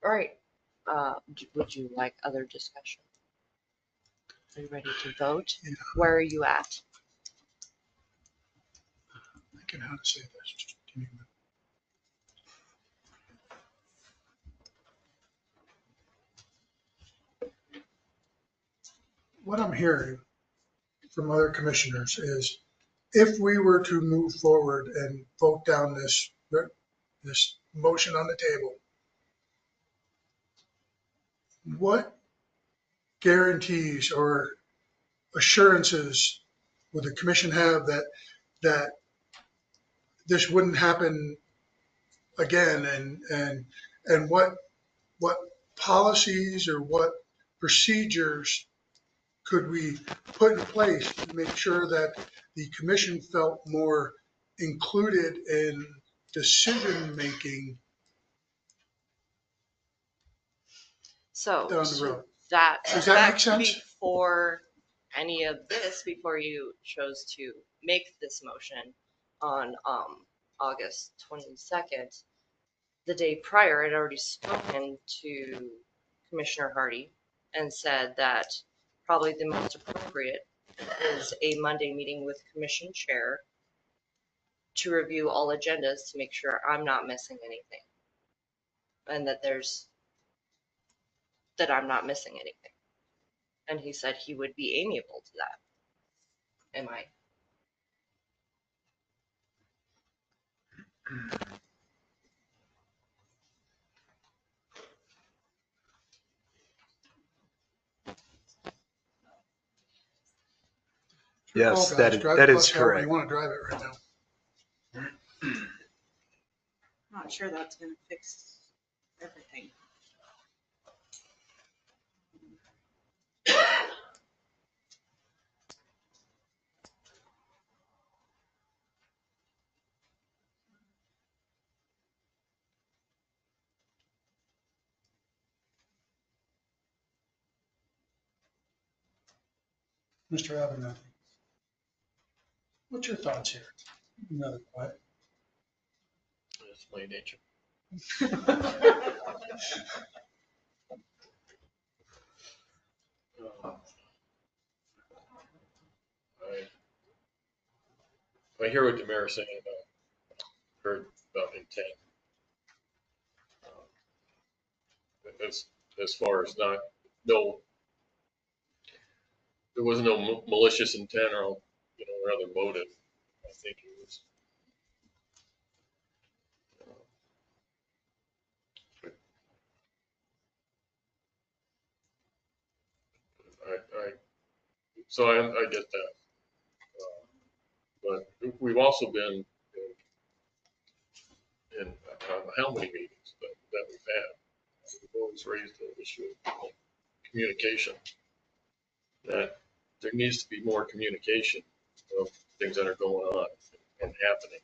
All right. Would you like other discussion? Are you ready to vote? Yeah. Where are you at? Thinking how to say this. Just give me a minute. What I'm hearing from other commissioners is if we were to move forward and vote down this motion on the table, what guarantees or assurances would the commission have that this wouldn't happen again, and what policies or what procedures could we put in place to make sure that the commission felt more included in decision making So down the road? that Does that make sense? before any of this, before you chose to make this motion on August 22nd, the day prior, I'd already spoken to Commissioner Hardy and said that probably the most appropriate is a Monday meeting with Commission Chair to review all agendas to make sure I'm not missing anything and that I'm not missing anything. And he said he would be amiable to that. Am I? Yes, Call, that guys. is, Drive that the is bus however correct. you want to drive it right now. Not sure that's gonna fix everything. Mr. Abernathy, what's your thoughts here? Another quiet. That's my nature. I hear what the mayor's saying about, heard about intent. As far as not, no, there was no malicious intent or, or other motive. I think it was. I get that. But we've also been in how many meetings that we've had. We've always raised the issue of communication, that there needs to be more communication of things that are going on and happening.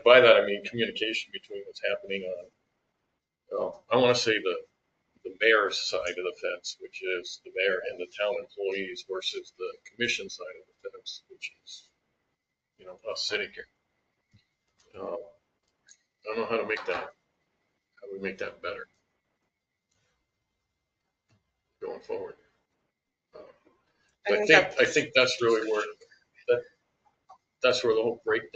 By that, I mean communication between what's happening on, I want to say the mayor's side of the fence, which is the mayor and the town employees, versus the commission side of the fence, which is, us sitting here. I don't know how to make that, how we make that better going forward. I think that's really where that's where the whole breakdown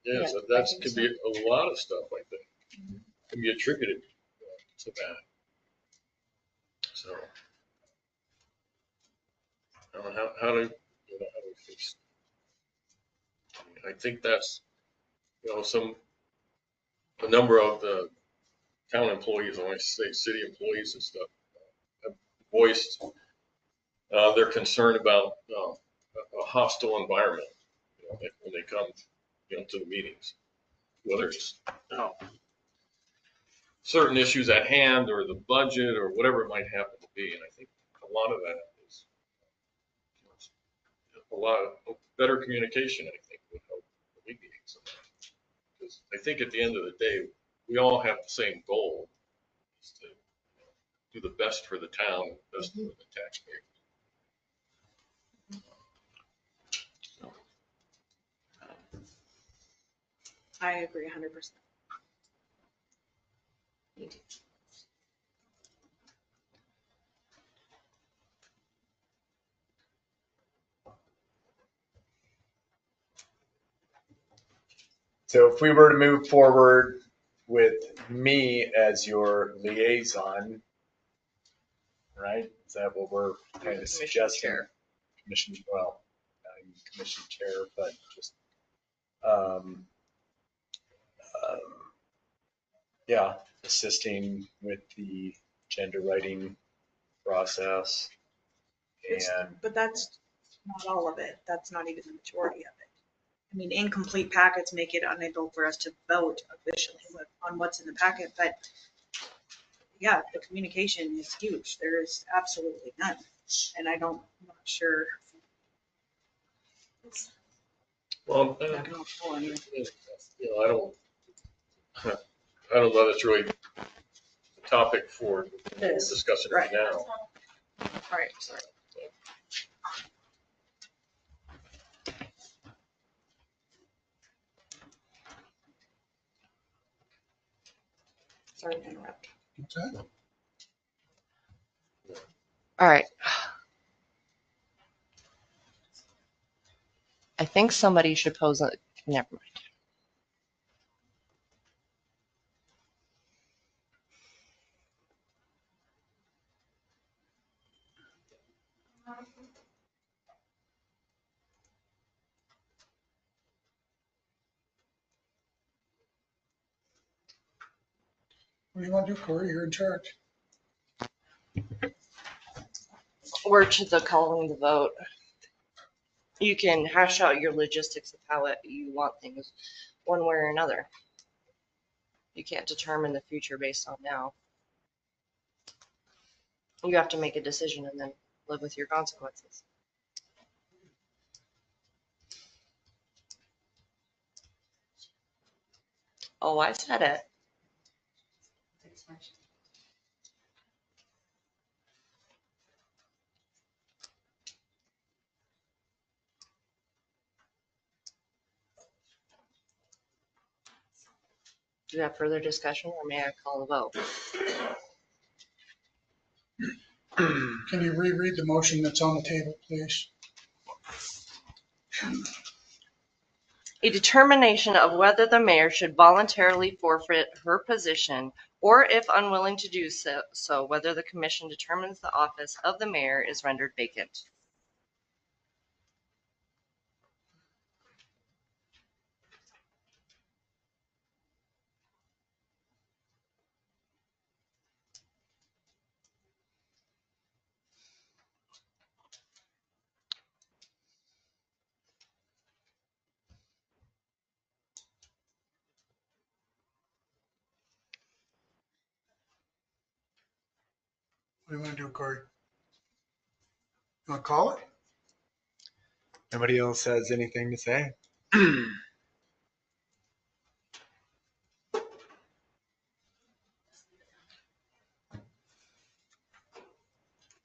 is. Yeah, That could be a lot of stuff, I think, can be attributed to that. So I don't know how to fix. I think that's a number of the town employees, when I say city employees and stuff, have voiced their concern about a hostile environment when they come to the meetings, whether it's certain issues at hand or the budget or whatever it might happen to be. And I think a lot of that is a lot of better communication, I think, would help alleviate some of that. Because I think at the end of the day, we all have the same goal, is to do the best for the town, and the best for the taxpayers. I agree 100%. Me too. So if we were to move forward with me as your liaison, right? Is that what we're kind of suggesting? Commission, well, I'm commission chair, but just, yeah, assisting with the agenda writing process. But that's not all of it. That's not even the majority of it. I mean, incomplete packets make it unable for us to vote officially on what's in the packet, but yeah, the communication is huge. There is absolutely none. And I'm not sure. Well, I don't know that's really a topic for discussion right now. Right. Sorry. Sorry to interrupt. Okay. All right. I think somebody should pose a, never mind. What do you want to do, Corey? You're in charge. We're to the calling the vote. You can hash out your logistics of how you want things one way or another. You can't determine the future based on now. You have to make a decision and then live with your consequences. Oh, I said it. Do you have further discussion or may I call the vote? Can you reread the motion that's on the table, please? A determination of whether the mayor should voluntarily forfeit her position, or if unwilling to do so, whether the commission determines the office of the mayor is rendered vacant. What do you want to do, Corey? You want to call it? Nobody else has anything to say?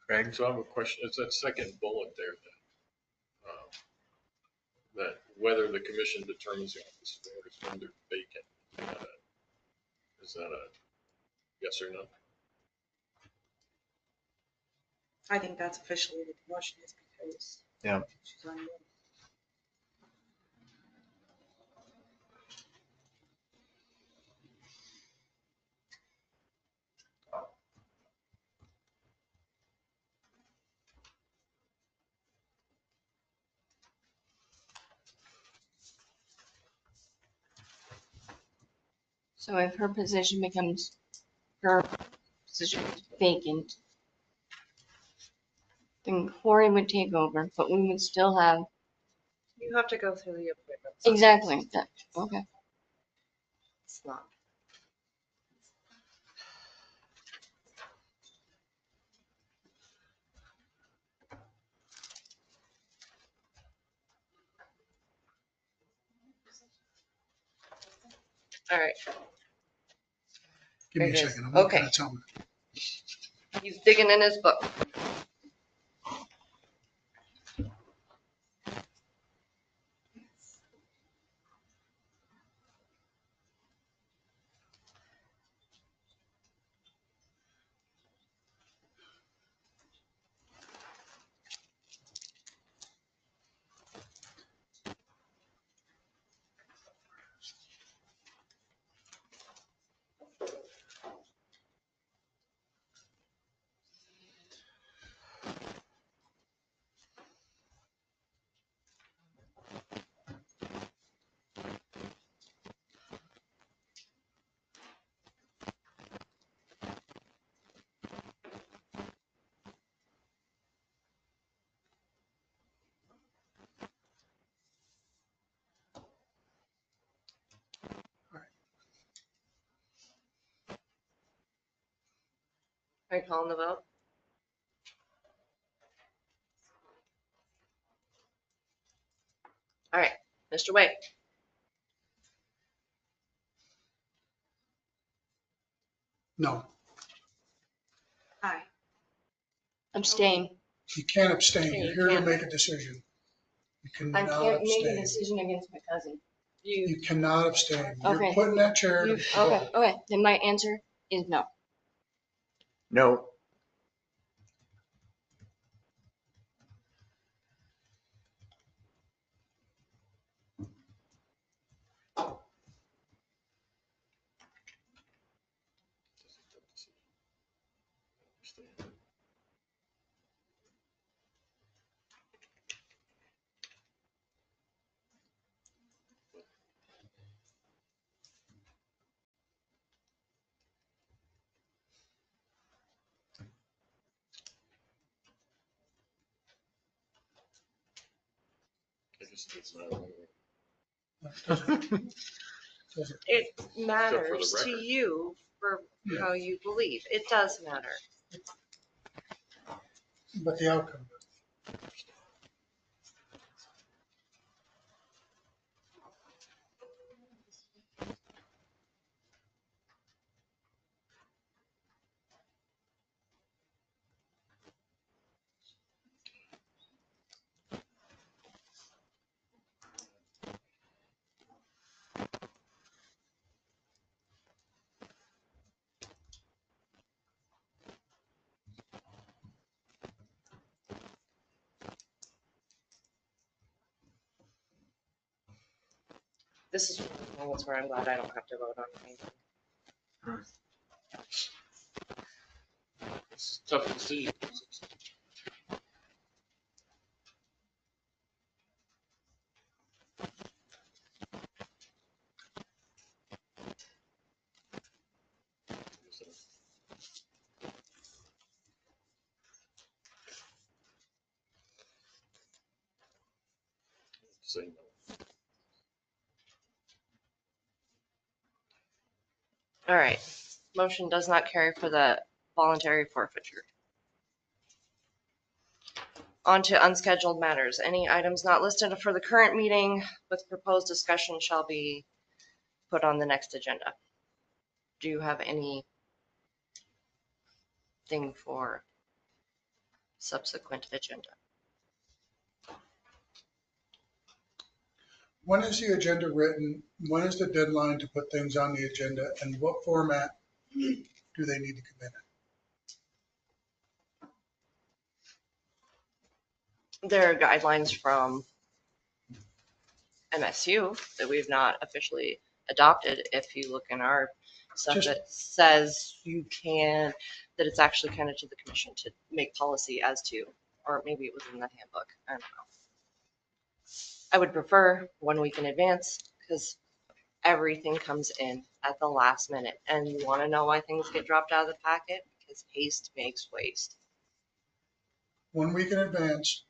Craig? So I have a question. It's that second bullet there that whether the commission determines the office of mayor is rendered vacant. Is that a yes or no? I think that's officially what the motion is because Yeah. she's on. So if her position becomes, her position is vacant, then Corey would take over, but we would still have. You have to go through the appointments. Exactly. Okay. It's not. All right. Give me a Very good. second. I'm looking Okay. at something. He's digging in his book. Are you calling the vote? All right, Mr. Wade. No, Aye. Abstain. you can't abstain. Okay, You're you here to can't. make a decision. You I cannot can't make a abstain. decision against my cousin. You cannot abstain. You're Okay. put in that chair to Okay. vote. Okay. Then my answer is no. No. guess it doesn't matter. It Except for the matters to record. you for Yeah. how you believe. It does matter. But the outcome. This is one of the moments where I'm glad I don't have to vote on anything. It's a tough decision. Say no. All right. Motion does not carry for the voluntary forfeiture. On to unscheduled matters. Any items not listed for the current meeting with proposed discussion shall be put on the next agenda. Do you have anything for subsequent agenda? When is the agenda written? When is the deadline to put things on the agenda? And what format do they need to come in? There are guidelines from MSU that we've not officially adopted. If you look in our stuff that says you can, that it's actually kind of to the commission to make policy as to, or maybe it was in the handbook. I don't know. I would prefer 1 week in advance because everything comes in at the last minute. And you want to know why things get dropped out of the packet? Because haste makes waste. 1 week in advance.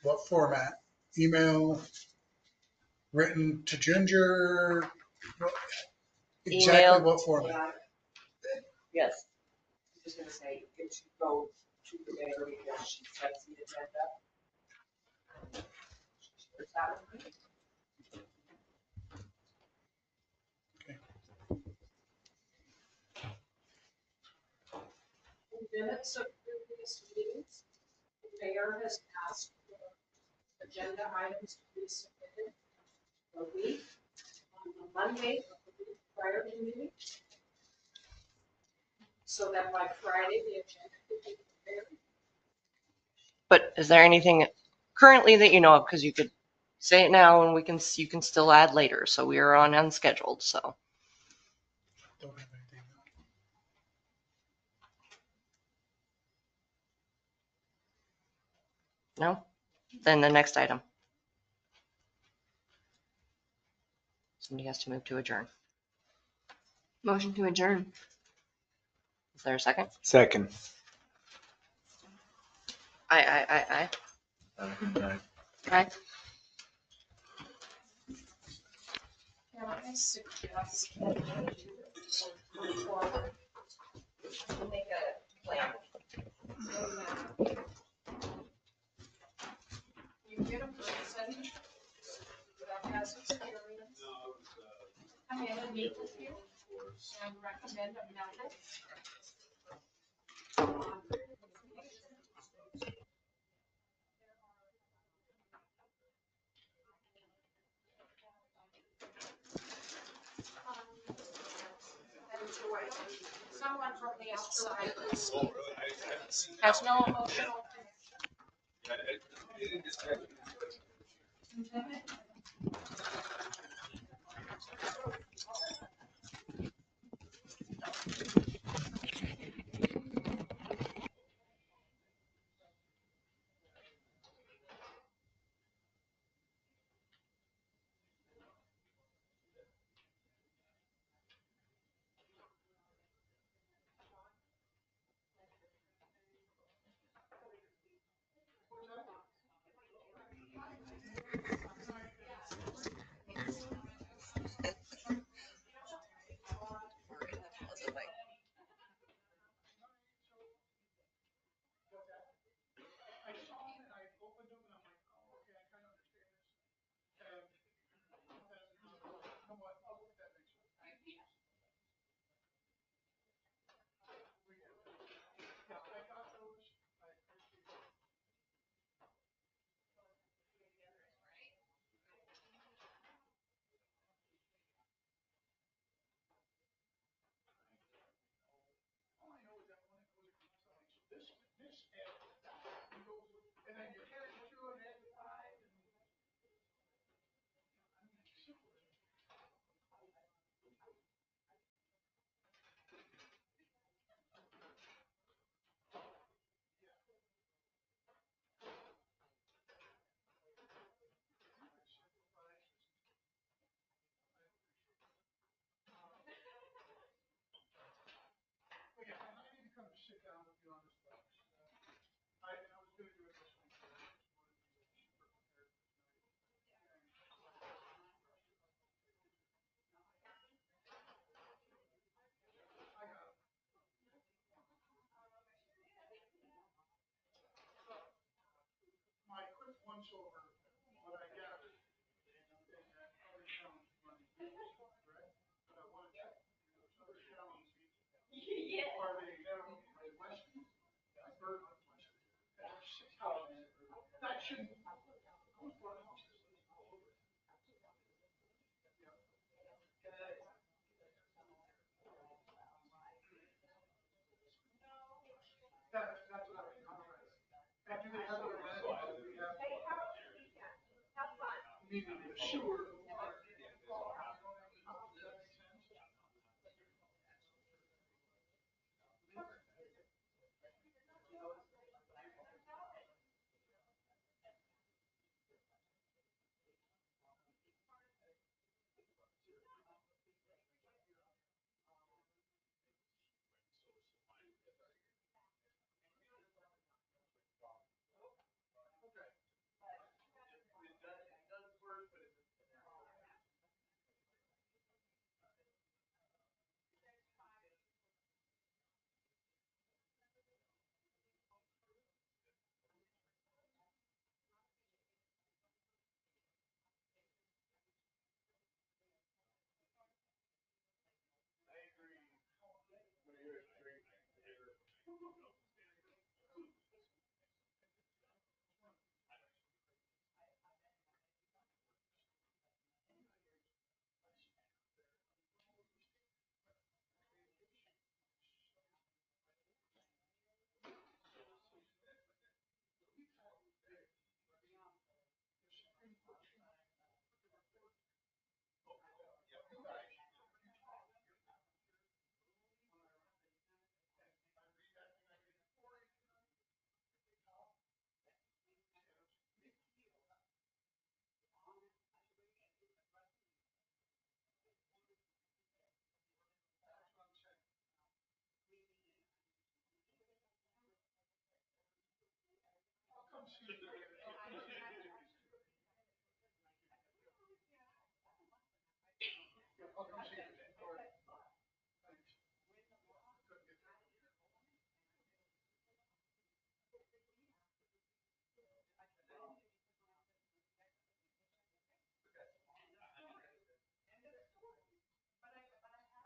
What format? Email, written to Ginger? Exactly Email. what format? Yes. I was just gonna say, it should go to the mayor because she sets the agenda. Is that what it is? Minutes of previous meetings, the mayor has asked for agenda items to be submitted a week on the Monday of the week prior to the meeting, so that by Friday, the agenda could be prepared. But is there anything currently that you know of? Because you could say it now and you can still add later. So we are on unscheduled, so. Don't have anything. No? Then the next item. Somebody has to move to adjourn. Motion to adjourn. Is there a second? Second. Aye. Right. Can I suggest that we move forward to make a plan? You get a person that has experience, come in and meet with you and recommend a method. Someone from the outside has no emotional. once over what I gathered. But I want to check those other towns. Are they Western? Six houses. That shouldn't. That's what I was wondering. And do they have a meaning the sewer?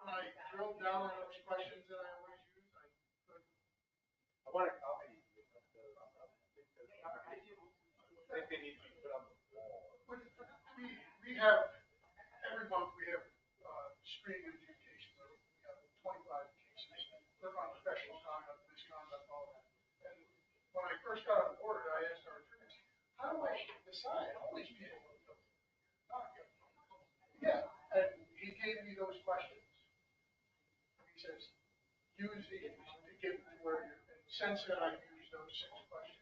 When I drilled down on those questions that I always use, I want to copy. I think they need to be put on the wall. We have, every month we have stream adjudications. We have 25 cases. They're on professional conduct, misconduct, all that. And when I first got on board, I asked our attorneys, how do I decide all these people? Yeah, and he gave me those questions. He says, use these to get to where you're, and since then I've used those 6 questions.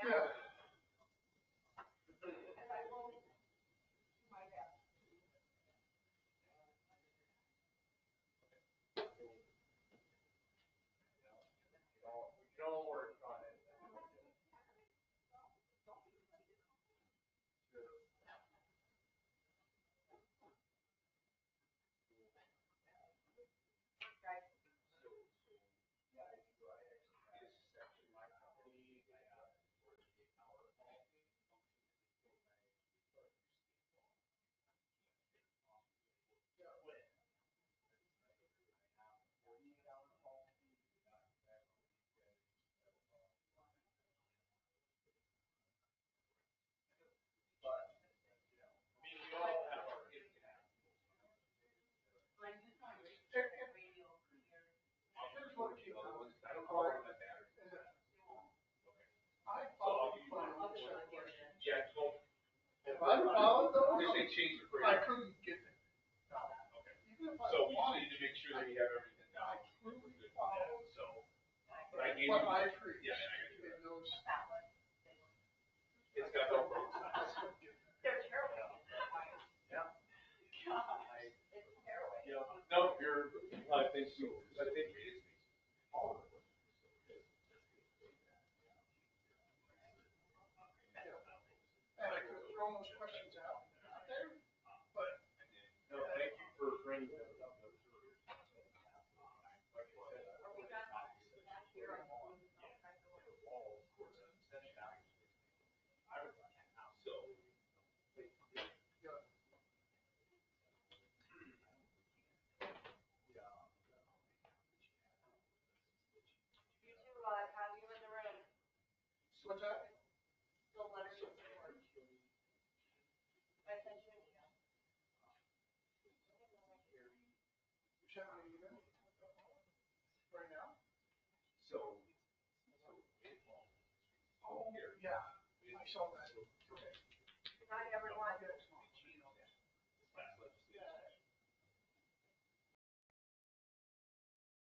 Yeah. Don't work on it. If I followed those, I couldn't get them. So we just need to make sure that we have everything down. So. I agree. Yeah, those. It's got no problem. They're terrible. Yeah. No, you're, I think so. I think. And I could throw those questions out there, but. No, thank you for bringing those up. Good night, everyone.